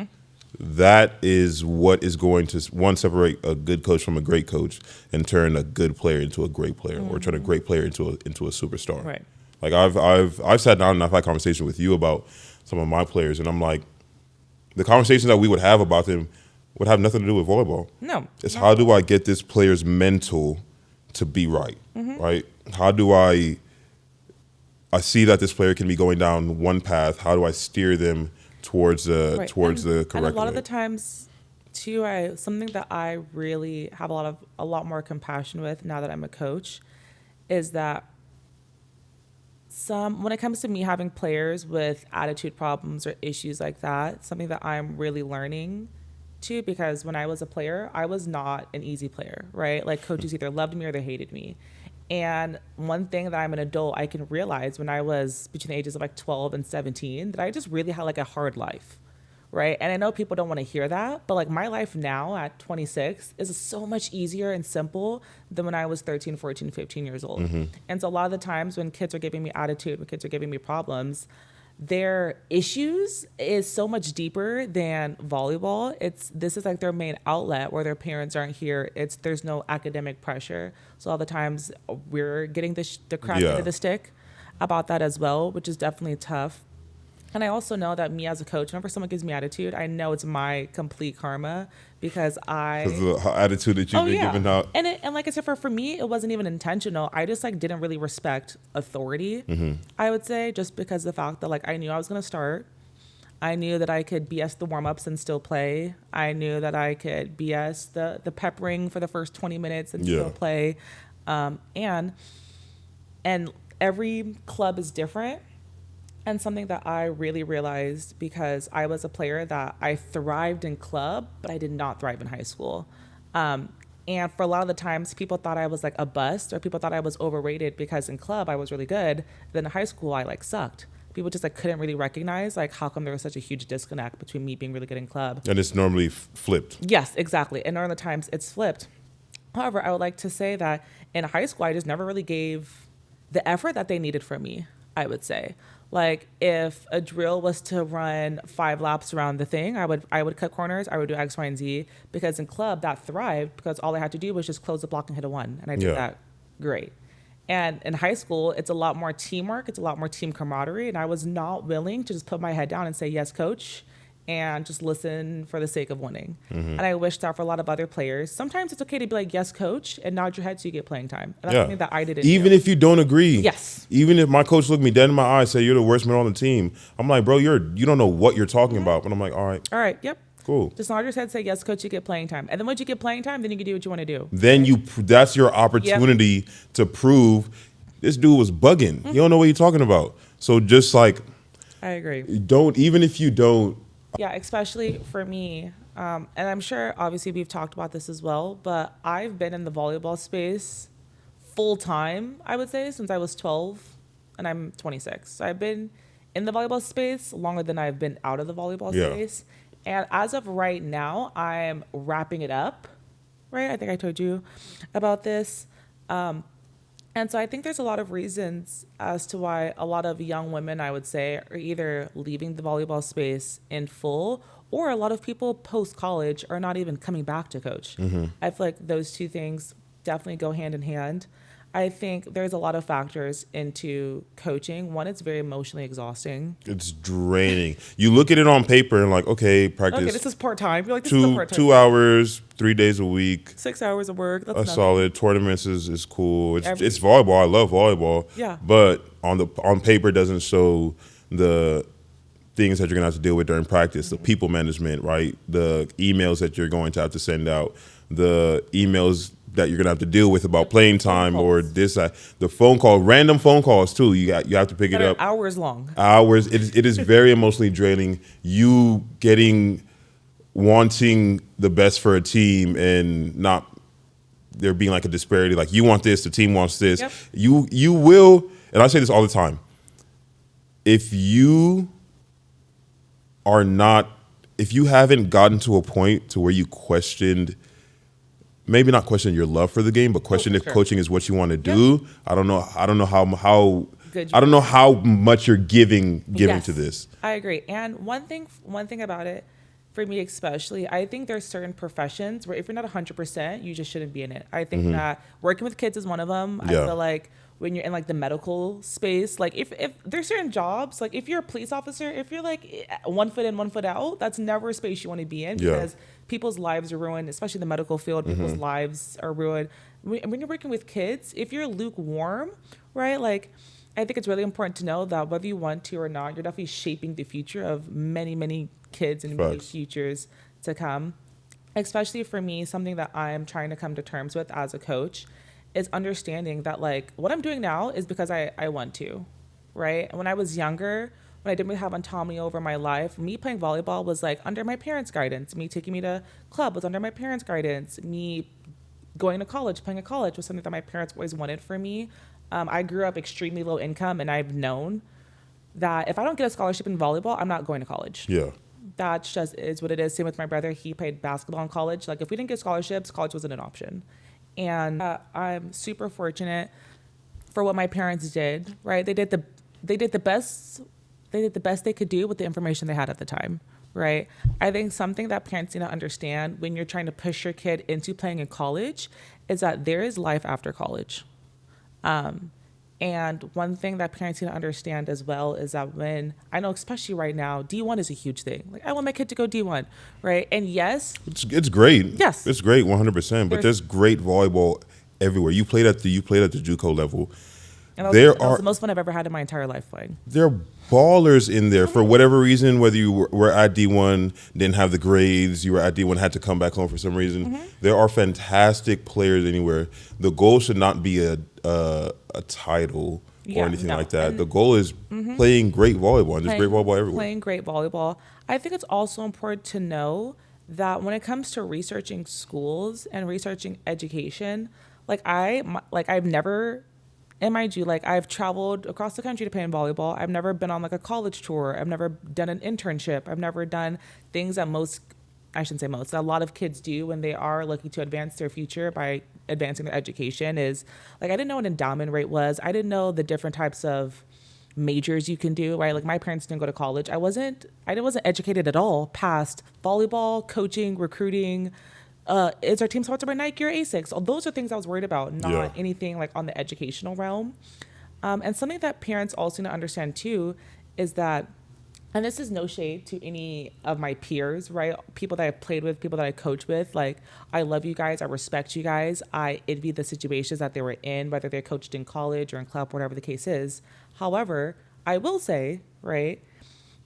that is what is going to separate a good coach from a great coach and turn a good player into a great player or turn a great player into a superstar. Right. Like I've sat down and I've had conversation with you about some of my players, and I'm like, the conversations that we would have about them would have nothing to do with volleyball. No. It's how do I get this player's mental to be right, right? How do I see that this player can be going down one path. How do I steer them towards the Right. correct And a lot of way? the times, too, something that I really have a lot more compassion with now that I'm a coach, is that when it comes to me having players with attitude problems or issues like that, something that I'm really learning too, because when I was a player, I was not an easy player, right? Like coaches either loved me or they hated me. And one thing that I'm an adult, I can realize when I was between the ages of like 12 and 17, that I just really had like a hard life, right? And I know people don't want to hear that, but like my life now at 26 is so much easier and simple than when I was 13, 14, 15 years old. And so a lot of the times when kids are giving me attitude, when kids are giving me problems, their issues is so much deeper than volleyball. This is like their main outlet where their parents aren't here. There's no academic pressure. So all the times we're getting the crap Yeah. end of the stick about that as well, which is definitely tough. And I also know that me as a coach, whenever someone gives me attitude, I know it's my complete karma because Because the attitude that you've been giving out. and like I said, for me, it wasn't even intentional. I just like didn't really respect authority. I would say just because of the fact that like I knew I was gonna start. I knew that I could BS the warm ups and still play. I knew that I could BS the pep ring for the first 20 minutes and still play. And every club is different. And something that I really realized because I was a player that I thrived in club, but I did not thrive in high school. And for a lot of the times, people thought I was like a bust or people thought I was overrated because in club I was really good. Then in high school I like sucked. People just like couldn't really recognize like how come there was such a huge disconnect between me being really good in club. And it's normally flipped. Yes, exactly. And during the times it's flipped. However, I would like to say that in high school I just never really gave the effort that they needed from me, I would say. Like if a drill was to run 5 laps around the thing, I would cut corners, I would do X, Y, and Z because in club that thrived because all I had to do was just close the block and hit a 1. And I did that great. And in high school, it's a lot more teamwork. It's a lot more team camaraderie. And I was not willing to just put my head down and say, yes, coach, and just listen for the sake of winning. And I wish that for a lot of other players, sometimes it's okay to be like, yes, coach, and nod your head so you get playing time. And that's something that I didn't Even do. if you don't agree. Yes. Even if my coach looked me dead in my eye and said, you're the worst man on the team. I'm like, bro, you don't know what you're talking about. But I'm like, all right, Yep. cool. Just nod your head, say, yes, coach, you get playing time. And then once you get playing time, then you can do what you want to do. Then that's your opportunity to prove this dude was bugging. You don't know what you're talking about. So just like, I agree. even if you don't. Yeah, especially for me. And I'm sure, obviously, we've talked about this as well, but I've been in the volleyball space full time, I would say, since I was 12, and I'm 26. So I've been in the volleyball space longer than I've been out of the volleyball space. And as of right now, I'm wrapping it up, right? I think I told you about this. And so I think there's a lot of reasons as to why a lot of young women, I would say, are either leaving the volleyball space in full, or a lot of people post-college are not even coming back to coach. I feel like those two things definitely go hand in hand. I think there's a lot of factors into coaching. One, it's very emotionally exhausting. It's draining. You look at it on paper and like, okay, practice. Okay, this is part-time. You're like, this is a part-time. 2 hours, 3 days a week. 6 hours of work. That's A nothing. solid. Tournaments is cool. It's volleyball. I love volleyball. Yeah. But on paper, it doesn't show the things that you're gonna have to deal with during practice. The people management, right? The emails that you're going to have to send out. The emails that you're gonna have to deal with about playing time or this. The phone call, random phone calls too. You have to pick it up. Hours long. Hours. It is very emotionally draining. You wanting the best for a team and not there being like a disparity. Like you want this, the team wants this. Yep. You will, and I say this all the time. If you haven't gotten to a point to where you questioned, maybe not question your love for the game, but question if coaching is what you want to do. I don't know how much you're giving to this. I agree. And one thing about it, for me especially, I think there's certain professions where if you're not 100%, you just shouldn't be in it. I think that working with kids is one of them. I feel like when you're in like the medical space, like if there's certain jobs, like if you're a police officer, if you're like 1 foot in, 1 foot out, that's never a space you want to be in because people's lives are ruined, especially the medical field. People's lives are ruined. When you're working with kids, if you're lukewarm, right? Like, I think it's really important to know that whether you want to or not, you're definitely shaping the future of many, many kids and many futures to come. Especially for me, something that I'm trying to come to terms with as a coach is understanding that like what I'm doing now is because I want to, right? And when I was younger, when I didn't really have autonomy over my life, me playing volleyball was like under my parents' guidance. Me taking me to club was under my parents' guidance. Me going to college, playing at college was something that my parents always wanted for me. I grew up extremely low income, and I've known that if I don't get a scholarship in volleyball, I'm not going to college. Yeah. That just is what it is. Same with my brother. He played basketball in college. Like if we didn't get scholarships, college wasn't an option. And I'm super fortunate for what my parents did, right? They did the best they did the best they could do with the information they had at the time, right? I think something that parents need to understand when you're trying to push your kid into playing in college is that there is life after college. And one thing that parents need to understand as well is that when, I know especially right now, D1 is a huge thing. Like, I want my kid to go D1, right? And yes, It's great. Yes. It's great, 100%. But There's- there's great volleyball everywhere. You played at the JUCO level. and that was the most fun I've ever had in my entire life playing. There are ballers in there for whatever reason, whether you were at D1, didn't have the grades, you were at D1, had to come back home for some reason. There are fantastic players anywhere. The goal should not be a title Yeah, or anything no. like that. And- The goal is playing great volleyball, and there's great volleyball everywhere. Playing great volleyball. I think it's also important to know that when it comes to researching schools and researching education, I've never, and mind you, like I've traveled across the country to play in volleyball. I've never been on like a college tour. I've never done an internship. I've never done things that I shouldn't say most, that a lot of kids do when they are looking to advance their future by advancing their education is like, I didn't know what endowment rate was. I didn't know the different types of majors you can do, right? Like my parents didn't go to college. I wasn't educated at all past volleyball, coaching, recruiting. Is our team sponsored by Nike or Asics? All those are things I was worried about, not anything like on the educational realm. And something that parents also need to understand too is that, and this is no shade to any of my peers, right? People that I've played with, people that I coach with. Like, I love you guys. I respect you guys. I envy the situations that they were in, whether they're coached in college or in club, whatever the case is. However, I will say, right,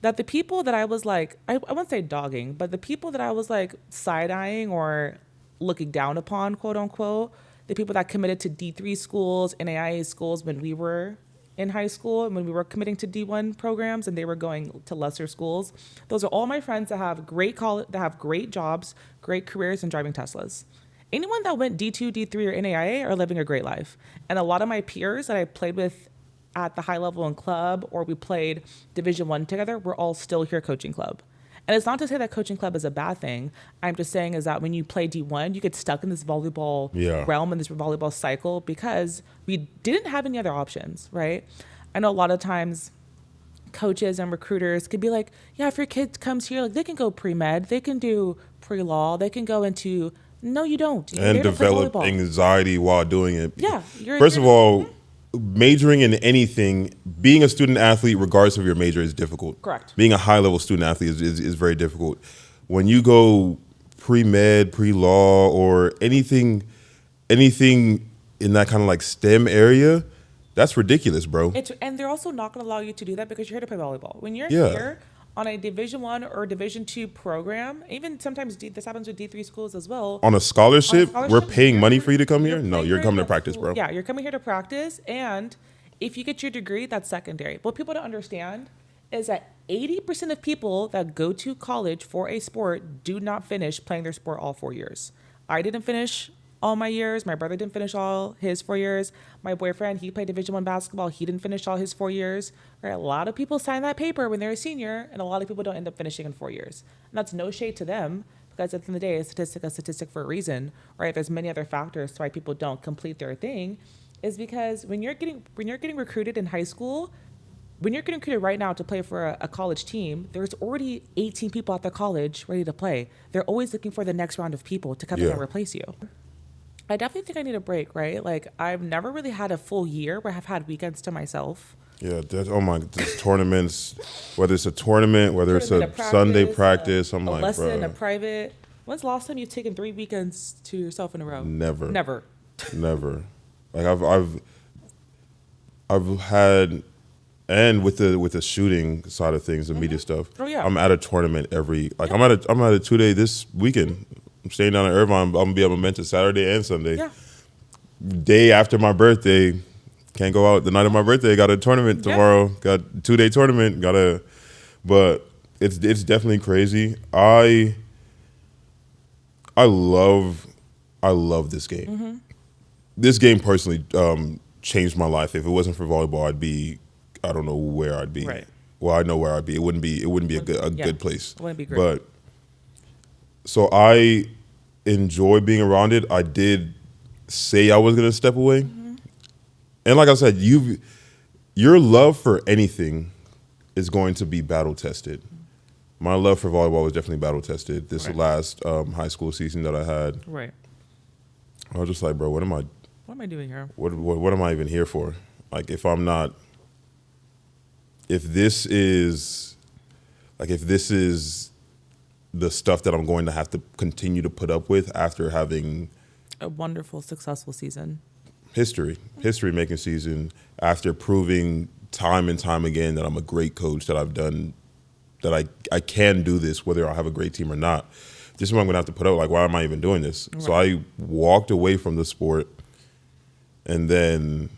that the people that I was like, I won't say dogging, but the people that I was like side-eyeing or looking down upon, quote unquote, the people that committed to D3 schools, NAIA schools when we were in high school and when we were committing to D1 programs and they were going to lesser schools. Those are all my friends that have that have great jobs, great careers, and driving Teslas. Anyone that went D2, D3, or NAIA are living a great life. And a lot of my peers that I played with at the high level in club or we played Division 1 together, we're all still here coaching club. And it's not to say that coaching club is a bad thing. I'm just saying is that when you play D1, you get stuck in this volleyball realm and this volleyball cycle because we didn't have any other options, right? I know a lot of times coaches and recruiters could be like, yeah, if your kid comes here, like they can go pre-med, they can do pre-law, they can go into, no, you don't. You're and there to play develop volleyball. anxiety while doing it. Yeah. First of all, majoring in anything, being a student athlete, regardless of your major, is difficult. Correct. Being a high level student athlete is very difficult. When you go pre-med, pre-law, or anything in that kind of like STEM area, that's ridiculous, bro. And they're also not going to allow you to do that because you're here to play volleyball. When you're Yeah. here on a Division 1 or Division 2 program, even sometimes this happens with D3 schools as well. On a scholarship, we're paying you're- money for you to come here? No, paying you're for coming it to practice, bro. Yeah, you're coming here to practice, and if you get your degree, that's secondary. What people don't understand is that 80% of people that go to college for a sport do not finish playing their sport all 4 years. I didn't finish all my years. My brother didn't finish all his 4 years. My boyfriend, he played Division 1 basketball. He didn't finish all his 4 years. Right? A lot of people sign that paper when they're a senior, and a lot of people don't end up finishing in 4 years. And that's no shade to them, because at the end of the day, a statistic for a reason, right? There's many other factors to why people don't complete their thing, is because when you're getting recruited in high school, when you're getting recruited right now to play for a college team, there's already 18 people at the college ready to play. They're always looking for the next round of people to come in and replace you. I definitely think I need a break, right? Like, I've never really had a full year where I've had weekends to myself. Yeah, there's tournaments, whether it's a tournament, whether it's a Sunday practice, I'm like, lesson, bro. a private. When's the last time you've taken 3 weekends to yourself in a row? Never. Never. Like I've had, and with the shooting side of things, the media stuff. Oh, yeah. I'm at a tournament I'm at a 2-day this weekend. I'm staying down in Irvine. I'm gonna be at Memento Saturday and Sunday. Yeah. Day after my birthday, can't go out the night of my birthday. Got a tournament tomorrow. Got a 2-day tournament. But it's definitely crazy. I love this game. Mm-hmm. This game personally changed my life. If it wasn't for volleyball, I don't know where I'd be. Right. Well, I know where I'd be. It wouldn't be a good place. It wouldn't be great. But so I enjoy being around it. I did say I was gonna step away, and like I said, your love for anything is going to be battle tested. My love for volleyball was definitely battle tested. This Right. last high school season that I had, Right. I was just like, bro, what am I? What am I doing here? What am I even here for? Like, if I'm not, if this is, if this is the stuff that I'm going to have to continue to put up with after having A wonderful, successful season. history making season, after proving time and time again that I'm a great coach, that I've done, that I can do this whether I have a great team or not. This is what I'm gonna have to put up. Like, why am I even doing this? Right. So I walked away from the sport, and then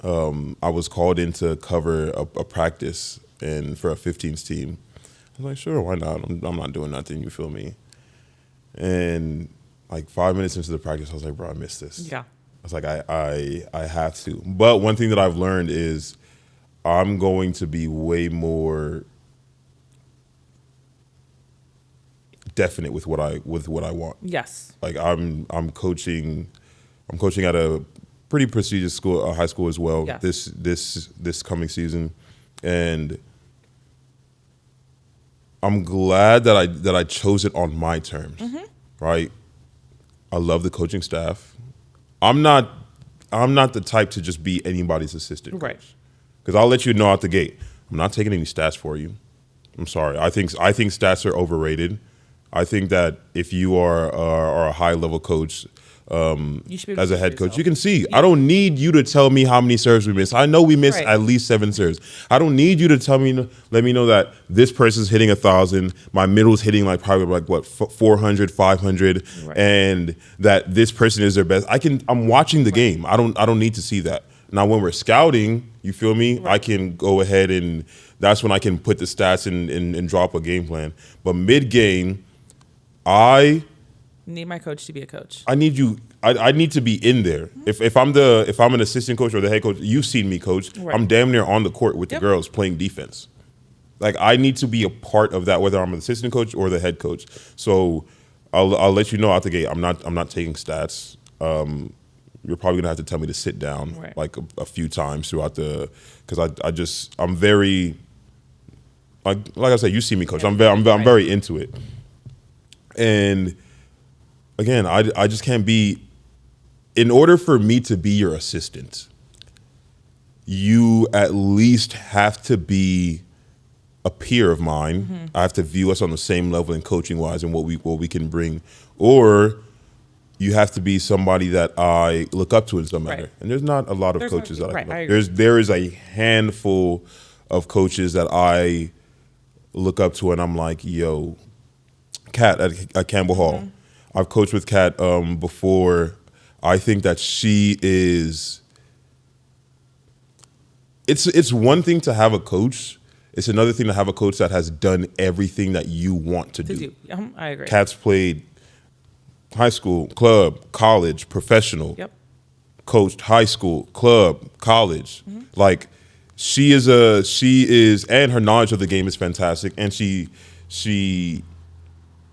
I was called in to cover a practice and for a 15s team. I was like, sure, why not? I'm not doing nothing, you feel me? And like 5 minutes into the practice, I was like, bro, I missed this. Yeah. I was like, I have to. But one thing that I've learned is I'm going to be way more definite with what I want. Yes. Like, I'm coaching at a pretty prestigious school, high school as well. Yes. This coming season, and I'm glad that I chose it on my terms. Right? I love the coaching staff. I'm not the type to just be anybody's assistant coach. Right. Because I'll let you know out the gate, I'm not taking any stats for you. I'm sorry. I think stats are overrated. I think that if you are a high level coach, You should be able as to a head see coach, yourself. you can see. I don't need you to tell me how many serves we missed. I know we missed Right. at least 7 serves. I don't need you to let me know that this person's hitting 1,000. My middle's hitting like probably like what 400, 500, Right. and that this person is their best. I'm watching the game. I don't need to see that. Now, when we're scouting, you feel me? Right. I can go ahead and that's when I can put the stats and drop a game plan. But mid game, I Need my coach to be a coach. need you. I need to be in there. If I'm an assistant coach or the head coach, you've seen me coach. Right. I'm damn near on the court with the Yep. girls playing defense. Like, I need to be a part of that, whether I'm an assistant coach or the head coach. So I'll let you know out the gate. I'm not taking stats. You're probably gonna have to tell me to sit down Right. like a few times throughout because I'm very like I said, you see me coach. Yeah. I'm Right. very into it. And again, I just can't be. In order for me to be your assistant, you at least have to be a peer of mine. I have to view us on the same level in coaching wise and what we can bring, or you have to be somebody that I look up to in some manner. Right. And there's not a lot of There's coaches not- that I right, look. I agree. There is a handful of coaches that I look up to, and I'm like, yo, Kat at Campbell Hall. I've coached with Kat before. I think that she is. It's one thing to have a coach. It's another thing to have a coach that has done everything that you want to do. I agree. Kat's played high school, club, college, professional. Yep. Coached high school, club, college. Like, she is, and her knowledge of the game is fantastic. And she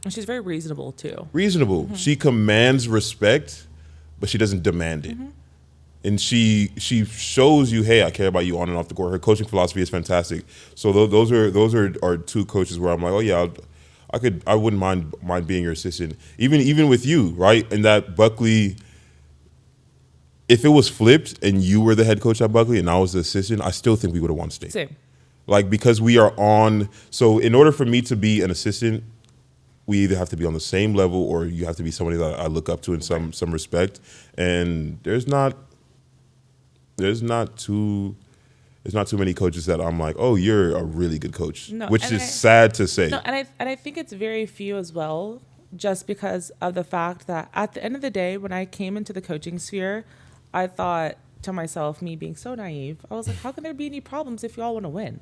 And she's very reasonable too. reasonable. She commands respect, but she doesn't demand it. And she shows you, hey, I care about you on and off the court. Her coaching philosophy is fantastic. So those are two coaches where I'm like, oh yeah, I wouldn't mind being your assistant. Even with you, right? And that Buckley, if it was flipped and you were the head coach at Buckley and I was the assistant, I still think we would have won state. Same. Like, because we are on. So in order for me to be an assistant, we either have to be on the same level or you have to be somebody that I look up to in some respect. And there's not too many coaches that I'm like, oh, you're a really good coach, No, which and is sad to say. No, and I think it's very few as well, just because of the fact that at the end of the day, when I came into the coaching sphere, I thought to myself, me being so naive, I was like, how can there be any problems if you all want to win?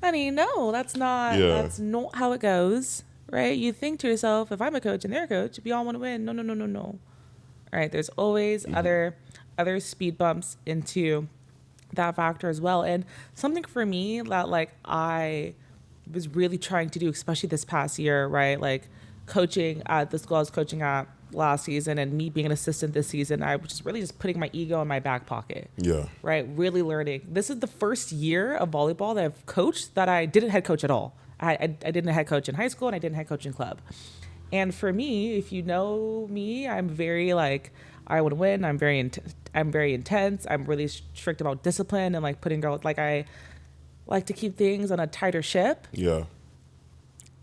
Honey, no, that's not how it goes, right? You think to yourself, if I'm a coach and they're a coach, if you all want to win, no. All right, there's always other speed bumps into that factor as well. And something for me that like I was really trying to do, especially this past year, right? Like coaching at the school I was coaching at last season and me being an assistant this season, I was just really just putting my ego in my back pocket. Yeah. Right. Really learning. This is the first year of volleyball that I've coached that I didn't head coach at all. I didn't head coach in high school and I didn't head coach in club. And for me, if you know me, I'm very like, I want to win. I'm very intense. I'm really strict about discipline and like putting girls, like I like to keep things on a tighter ship. Yeah.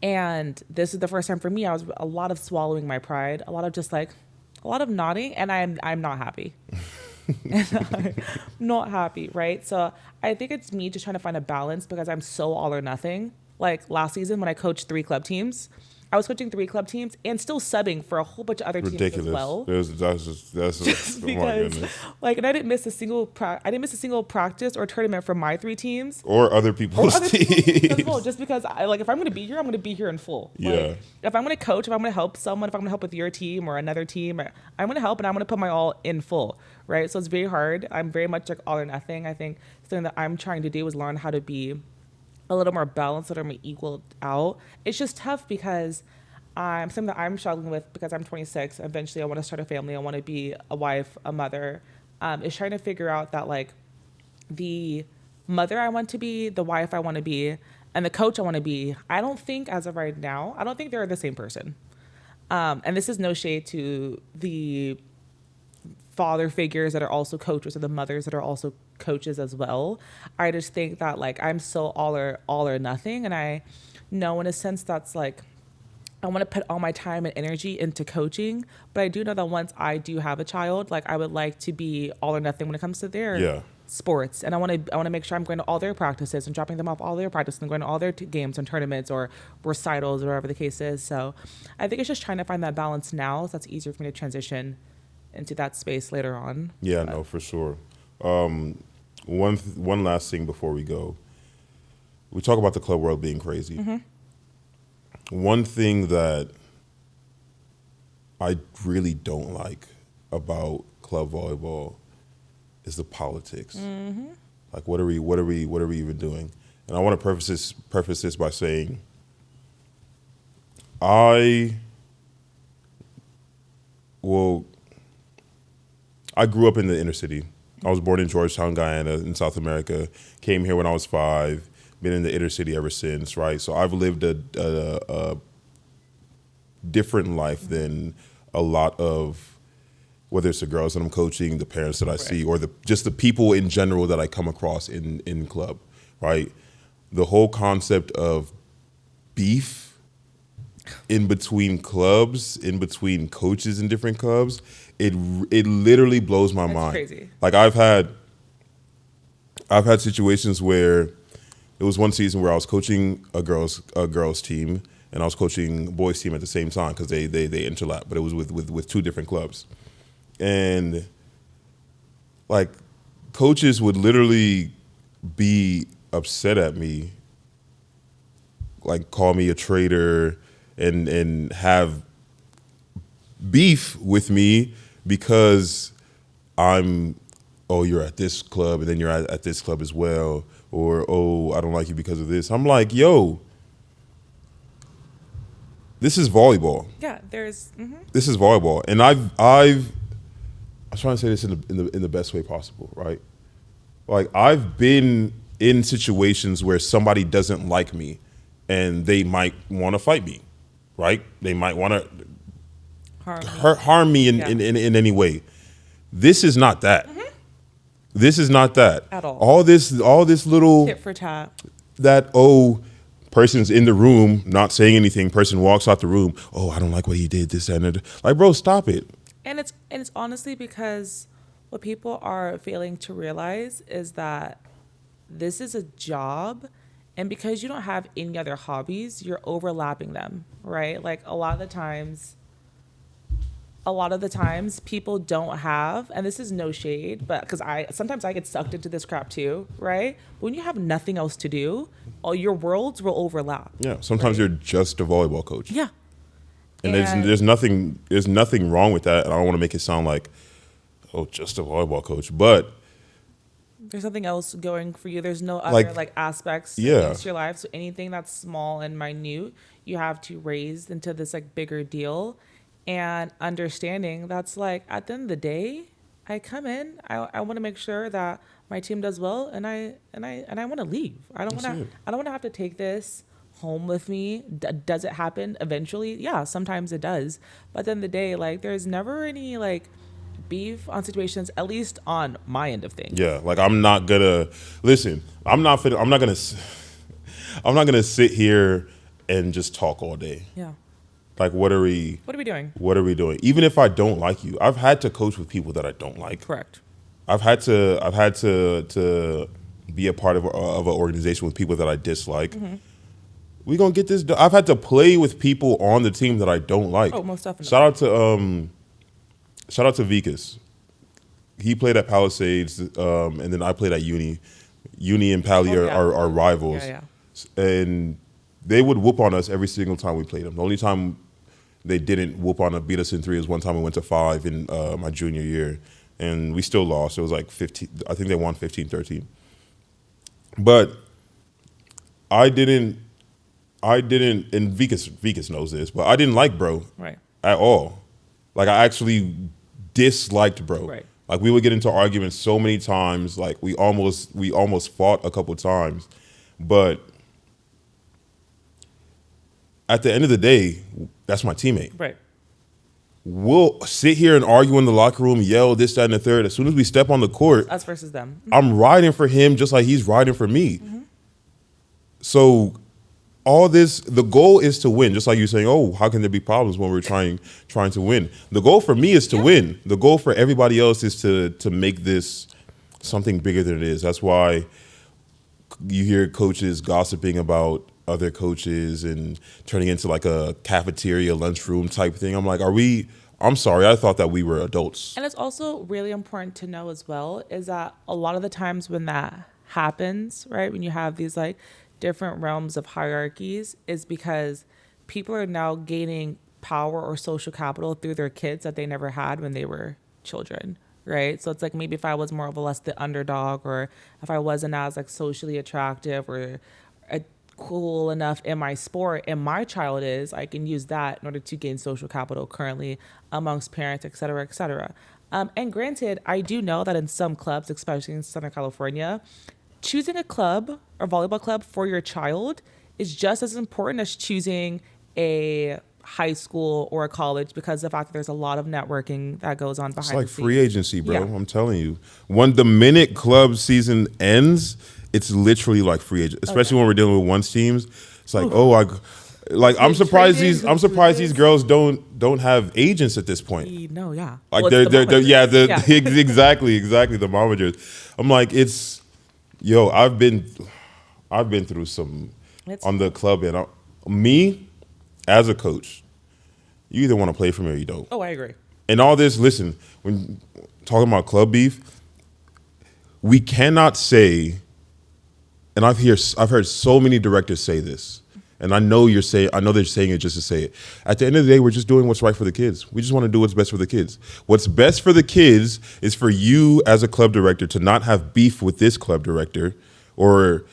And this is the first time for me. I was a lot of swallowing my pride, a lot of just like, a lot of nodding, and I'm not happy. And I'm not happy, right? So I think it's me just trying to find a balance because I'm so all or nothing. Like last season when I coached 3 club teams, I was coaching 3 club teams and still subbing for a whole bunch of other teams as well. That's oh my goodness. Like, and I didn't miss a single practice or tournament for my 3 teams Or other people's teams. as well, just because I like if I'm going to be here, I'm going to be here in full. Yeah. Like, if I'm going to coach, if I'm going to help someone, if I'm going to help with your team or another team, I'm going to help and I'm going to put my all in full, right? So it's very hard. I'm very much like all or nothing. I think something that I'm trying to do is learn how to be a little more balanced, a little more equal out. It's just tough because something that I'm struggling with because I'm 26. Eventually, I want to start a family. I want to be a wife, a mother. Is trying to figure out that like the mother I want to be, the wife I want to be, and the coach I want to be. I don't think as of right now, I don't think they're the same person. And this is no shade to the father figures that are also coaches or the mothers that are also coaches as well. I just think that like I'm so all or nothing, and I know in a sense that's like I want to put all my time and energy into coaching, but I do know that once I do have a child, like I would like to be all or nothing when it comes to their sports, and I want to make sure I'm going to all their practices and dropping them off all their practices and going to all their games and tournaments or recitals or whatever the case is. So I think it's just trying to find that balance now, so that's easier for me to transition into that space later on. Yeah, no, for sure. One last thing before we go. We talk about the club world being crazy. Mm-hmm. One thing that I really don't like about club volleyball is the politics. Mm-hmm. Like, what are we even doing? And I want to preface this by saying, I grew up in the inner city. I was born in Georgetown, Guyana, in South America. Came here when I was 5. Been in the inner city ever since, right? So I've lived a different life than a lot of, whether it's the girls that I'm coaching, the parents that I see, or just the people in general that I come across in club, right? The whole concept of beef in between clubs, in between coaches in different clubs, it literally blows my mind. Crazy. Like I've had situations where it was one season where I was coaching a girls team and I was coaching a boys team at the same time because they interlap, but it was with 2 different clubs, and like coaches would literally be upset at me, like call me a traitor and have beef with me because you're at this club and then you're at this club as well, or I don't like you because of this. I'm like, yo, this is volleyball. Yeah, there's. Mm-hmm. This is volleyball, and I'm trying to say this in the best way possible, right? Like I've been in situations where somebody doesn't like me, and they might want to fight me, right? They might want to harm me in any way. This is not that. Mm-hmm. This is not that at all. All this little tit for tat. That person's in the room not saying anything. Person walks out the room. Oh, I don't like what he did. This and that. Like, bro, stop it. And it's honestly because what people are failing to realize is that this is a job, and because you don't have any other hobbies, you're overlapping them, right? Like a lot of the times people don't have, and this is no shade, but because sometimes I get sucked into this crap too, right? But when you have nothing else to do, all your worlds will overlap. Yeah, sometimes you're just a volleyball coach. Yeah. And there's nothing wrong with that. And I don't want to make it sound like, just a volleyball coach, but there's nothing else going for you. There's no other aspects to your life. So anything that's small and minute, you have to raise into this like bigger deal, and understanding that's like at the end of the day, I come in, I want to make sure that my team does well, and I want to leave. That's it. I don't want to have to take this home with me. Does it happen eventually? Yeah, sometimes it does. But at the end of the day, like there's never any like beef on situations, at least on my end of things. Yeah, like I'm not gonna listen. I'm not gonna sit here and just talk all day. Yeah. Like, what are we? What are we doing? What are we doing? Even if I don't like you, I've had to coach with people that I don't like. Correct. I've had to be a part of an organization with people that I dislike. Mm-hmm. We gonna get this done. I've had to play with people on the team that I don't like. Oh, most definitely. Shout out to Vikas. He played at Palisades, and then I played at Uni. Uni and Pali Oh, yeah. are rivals, Yeah, and they would whoop on us every single time we played them. The only time they didn't whoop on us, beat us in 3 is one time we went to 5 in my junior year, and we still lost. It was like 15. I think they won 15-13. But I didn't, and Vikas knows this, but I didn't like bro Right. at all. Like I actually disliked bro. Right. Like we would get into arguments so many times. Like we almost fought a couple times, but at the end of the day, that's my teammate. Right. We'll sit here and argue in the locker room, yell this, that, and the third. As soon as we step on the court, Us versus them. I'm riding for him just like he's riding for me. So all this, the goal is to win. Just like you're saying, oh, how can there be problems when we're trying to win? The goal for me is to win. The goal for everybody else is to make this something bigger than it is. That's why you hear coaches gossiping about other coaches and turning into like a cafeteria, lunchroom type thing. I'm like, I'm sorry, I thought that we were adults. And it's also really important to know as well is that a lot of the times when that happens, right, when you have these like different realms of hierarchies, is because people are now gaining power or social capital through their kids that they never had when they were children, right? So it's like maybe if I was more of a less the underdog, or if I wasn't as like socially attractive or cool enough in my sport, and my child is, I can use that in order to gain social capital currently amongst parents, et cetera, et cetera. And granted, I do know that in some clubs, especially in Southern California, choosing a club or volleyball club for your child is just as important as choosing a high school or a college, because of the fact that there's a lot of networking that goes on behind It's like the scenes. free agency, bro. Yeah. I'm telling you. When the minute club season ends, it's literally like free agent. Especially when we're dealing with ones teams. It's like, I'm surprised these girls don't have agents at this point. No, yeah. Like Well, it's they're the yeah, moments. exactly the momagers. I'm like, I've been through some It's- on the club, and me as a coach, you either want to play for me or you don't. Oh, I agree. And all this, listen, when talking about club beef, we cannot say, and I've heard so many directors say this, and I know they're saying it just to say it. At the end of the day, we're just doing what's right for the kids. We just want to do what's best for the kids. What's best for the kids is for you as a club director to not have beef with this club director, or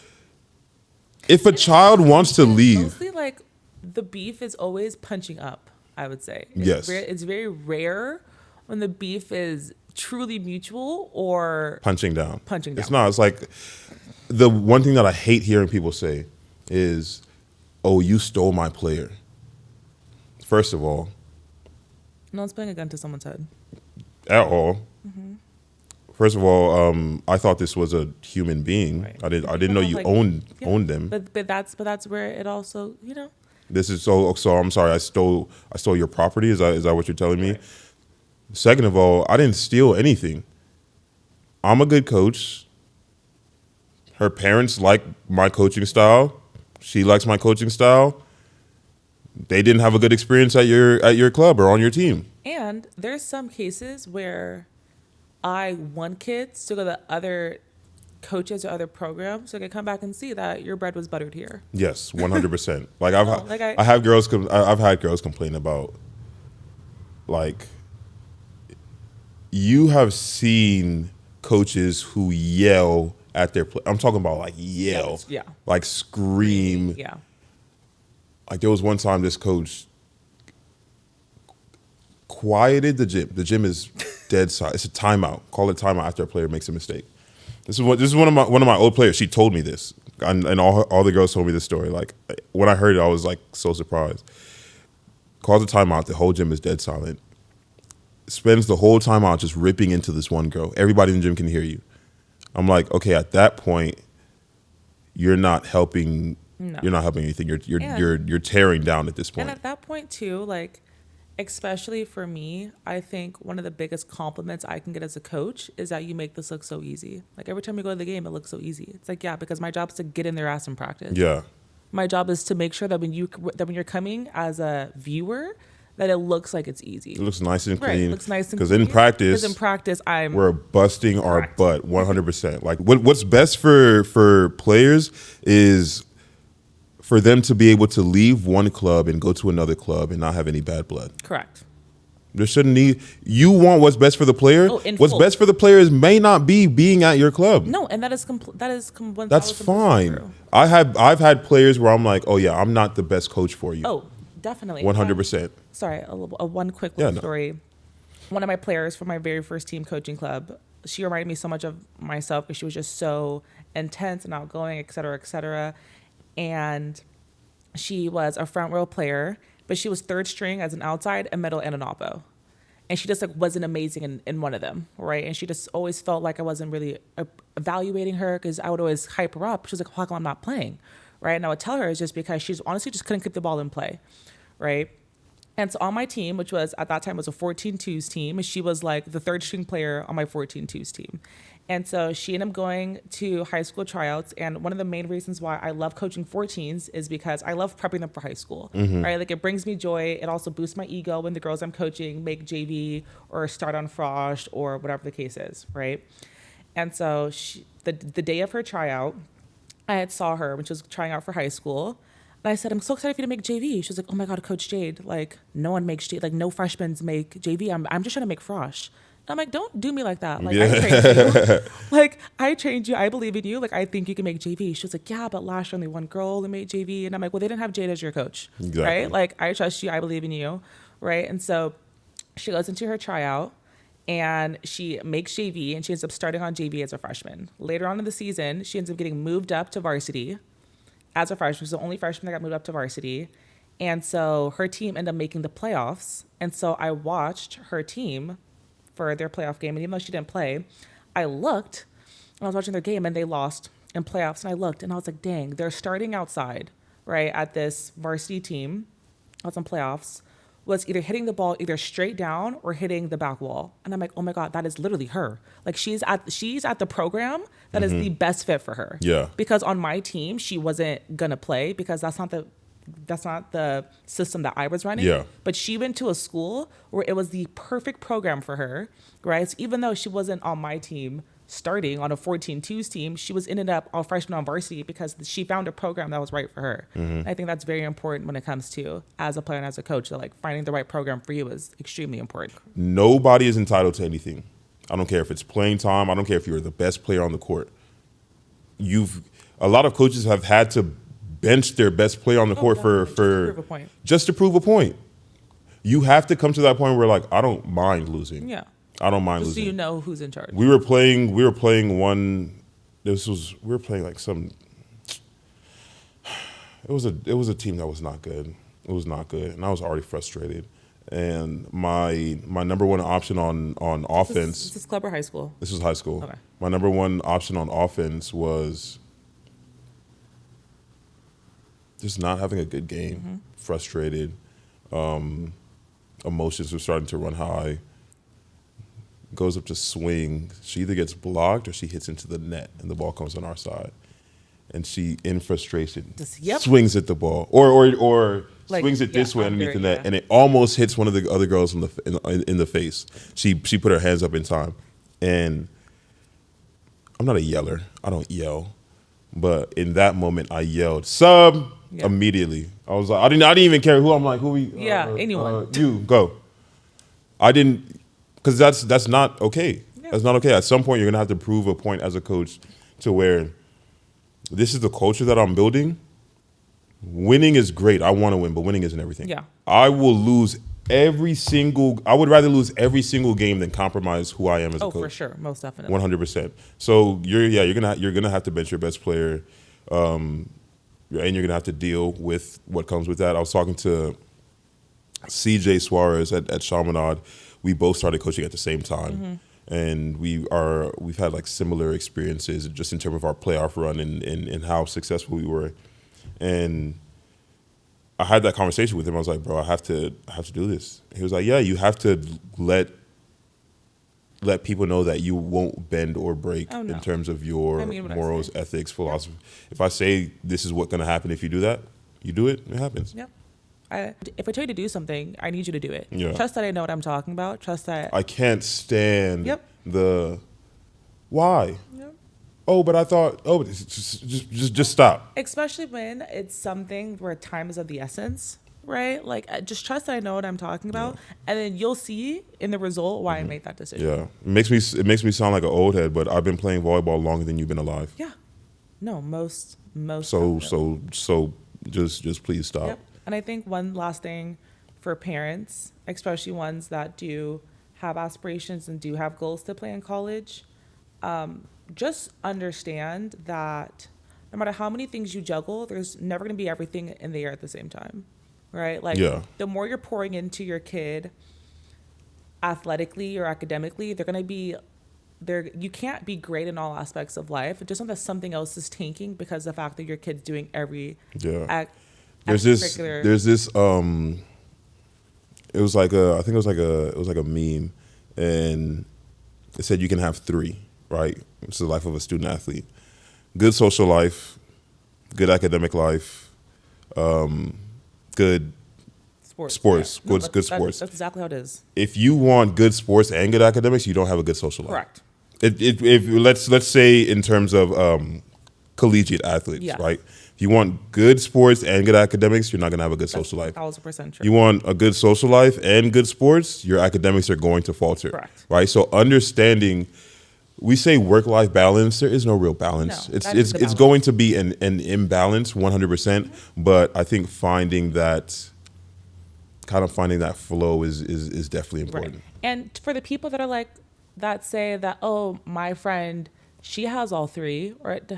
if a child wants to leave. Mostly like the beef is always punching up, I would say. Yes. It's very rare when the beef is truly mutual or Punching down. Punching down. It's not. It's like the one thing that I hate hearing people say is, oh, you stole my player. First of all, no one's putting a gun to someone's head. at all. First of all, I thought this was a human being. Right. I didn't know you Like, owned them. But that's where it also, This is so I'm sorry. I stole your property. Is that what you're telling me? Right. Second of all, I didn't steal anything. I'm a good coach. Her parents like my coaching style. She likes my coaching style. They didn't have a good experience at your club or on your team. And there's some cases where I want kids to go to other coaches or other programs so I can come back and see that your bread was buttered here. Yes, 100%. Like I I've had girls complain about, like, you have seen coaches who yell at their I'm talking about like yell, Yeah. like scream. Yeah. Like there was one time this coach quieted the gym. The gym is dead silent. It's a timeout. Call it timeout after a player makes a mistake. This is one of my old players. She told me this, and all the girls told me this story. Like when I heard it, I was like so surprised. Calls a timeout. The whole gym is dead silent. Spends the whole time out just ripping into this one girl. Everybody in the gym can hear you. I'm like, okay, at that point, you're not helping. No. You're not helping anything. You're tearing down at this point. And at that point too, like, especially for me, I think one of the biggest compliments I can get as a coach is that you make this look so easy. Like every time we go to the game, it looks so easy. It's like, yeah, because my job is to get in their ass in practice. Yeah. My job is to make sure that when you're coming as a viewer, that it looks like it's easy. It looks nice and clean. Right, it looks nice and clean. Because Because in practice, we're busting our butt 100%. Like what's best for players is for them to be able to leave one club and go to another club and not have any bad blood. Correct. There shouldn't need. You want what's best for the player. What's best for the players may not be being at your club. No, and that's fine. I've had players where I'm like, oh yeah, I'm not the best coach for you. Oh, definitely. 100%. Sorry, one quick little story. One of my players from my very first team coaching club, she reminded me so much of myself because she was just so intense and outgoing, et cetera, and she was a front row player, but she was third string as an outside, a middle, and an oppo. And she just like wasn't amazing in one of them, right? And she just always felt like I wasn't really evaluating her because I would always hype her up. She was like, how come I'm not playing, right? And I would tell her it's just because she's honestly just couldn't keep the ball in play, right? And so on my team, which was at that time was a 14-2s team, and she was like the third string player on my 14-2s team. And so she ended up going to high school tryouts. And one of the main reasons why I love coaching 14s is because I love prepping them for high school, right? Like it brings me joy. It also boosts my ego when the girls I'm coaching make JV or start on Frosh or whatever the case is, right? And so the day of her tryout, I had saw her when she was trying out for high school. And I said, I'm so excited for you to make JV. She was like, oh my God, Coach Jade, like no one makes JV, like no freshmen make JV. I'm just trying to make Frosh. And I'm like, don't do me like that. Like I trained you. Like I trained you. I believe in you. Like I think you can make JV. She was like, yeah, but last year only one girl that made JV. And I'm like, well, they didn't have Jade as your coach, right? Like I trust you. I believe in you, right? And so she goes into her tryout and she makes JV and she ends up starting on JV as a freshman. Later on in the season, she ends up getting moved up to varsity as a freshman. She's the only freshman that got moved up to varsity. And so her team ended up making the playoffs. And so I watched her team for their playoff game. And even though she didn't play, I looked and I was watching their game and they lost in playoffs. And I looked and I was like, dang, they're starting outside, right? At this varsity team, I was in playoffs, was either hitting the ball either straight down or hitting the back wall. And I'm like, oh my God, that is literally her. Like she's at the program that is the best fit for her. Yeah. Because on my team, she wasn't gonna play because that's not the system that I was running. Yeah. But she went to a school where it was the perfect program for her, right? So even though she wasn't on my team starting on a 14-2s team, she was ended up all freshman on varsity because she found a program that was right for her. I think that's very important when it comes to, as a player and as a coach, that like finding the right program for you is extremely important. Nobody is entitled to anything. I don't care if it's playing time. I don't care if you're the best player on the court. A lot of coaches have had to bench their best player on the court for just to prove a point. You have to come to that point where like I don't mind losing. Yeah. I don't mind just losing. So you know who's in charge. We were playing one. We were playing like some. It was a team that was not good. It was not good, and I was already frustrated. And my number one option on offense. Is this club or high school? This was high school. Okay. My number one option on offense was just not having a good game. Frustrated. Emotions were starting to run high. Goes up to swing. She either gets blocked or she hits into the net, and the ball comes on our side. And she, in frustration, swings at the ball, or like, swings it this way underneath the net, and it almost hits one of the other girls in the face. She put her hands up in time, and I'm not a yeller. I don't yell, but in that moment, I yelled sub immediately. I was like, I didn't even care who. I'm like, who we? Anyone. You go. I didn't. Because that's not okay. Yeah. That's not okay. At some point, you're going to have to prove a point as a coach to where this is the culture that I'm building. winning is great. I want to win, but winning isn't everything. Yeah. I would rather lose every single game than compromise who I am as a Oh, coach. for sure. Most definitely. 100%. So you're gonna have to bench your best player, and you're gonna have to deal with what comes with that. I was talking to CJ Suarez at Chaminade. We both started coaching at the same time, and we've had like similar experiences just in terms of our playoff run and how successful we were. And I had that conversation with him. I was like, bro, I have to do this. He was like, yeah, you have to let people know that you won't bend or break Oh, no. in terms of your I mean what I morals, say. ethics, philosophy. If I say this is what's going to happen if you do that, you do it, it happens. Yep. If I tell you to do something, I need you to do it. Yeah. Trust that I know what I'm talking about. Trust that. I can't stand Yep. the why. Yep. Oh, but I thought, just stop. Especially when it's something where time is of the essence, right? Like, just trust that I know what I'm talking about, and then you'll see in the result why I made that decision. Yeah, it makes me sound like an old head, but I've been playing volleyball longer than you've been alive. Yeah. No, most. So just please stop. Yep. And I think one last thing for parents, especially ones that do have aspirations and do have goals to play in college, just understand that no matter how many things you juggle, there's never going to be everything in the air at the same time, right? Like, the more you're pouring into your kid athletically or academically, they're going to be there. You can't be great in all aspects of life. Just know that something else is tanking because of the fact that your kid's doing every There's this it was like a meme, and it said you can have three, right? It's the life of a student athlete: good social life, good academic life, good sports. Yeah. Good sports. That's exactly how it is. If you want good sports and good academics, you don't have a good social life. Correct. If let's say in terms of collegiate athletes, right? If you want good sports and good academics, you're not going to have a good social life. 1,000% true. You want a good social life and good sports, your academics are going to falter. Correct. Right? So understanding, we say work-life balance, there is no real balance. No, it's going to be an imbalance 100%, but I think finding that flow is definitely important. Right. And for the people that are like, that say that, oh, my friend, she has all three, right?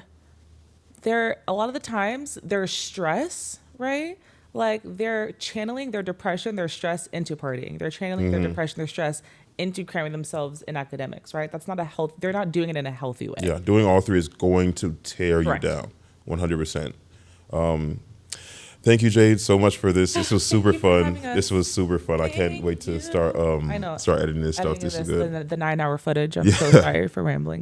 A lot of the times their stress, right? Like, they're channeling their depression, their stress into partying. They're channeling their depression, their stress into cramming themselves in academics, right? That's not they're not doing it in a healthy way. Yeah, doing all three is going to tear Correct. you down 100%. Thank you, Jade, so much for this. This was super fun. This was super fun. I can't wait to start editing this stuff. This is good. The 9-hour footage. I'm so sorry for rambling.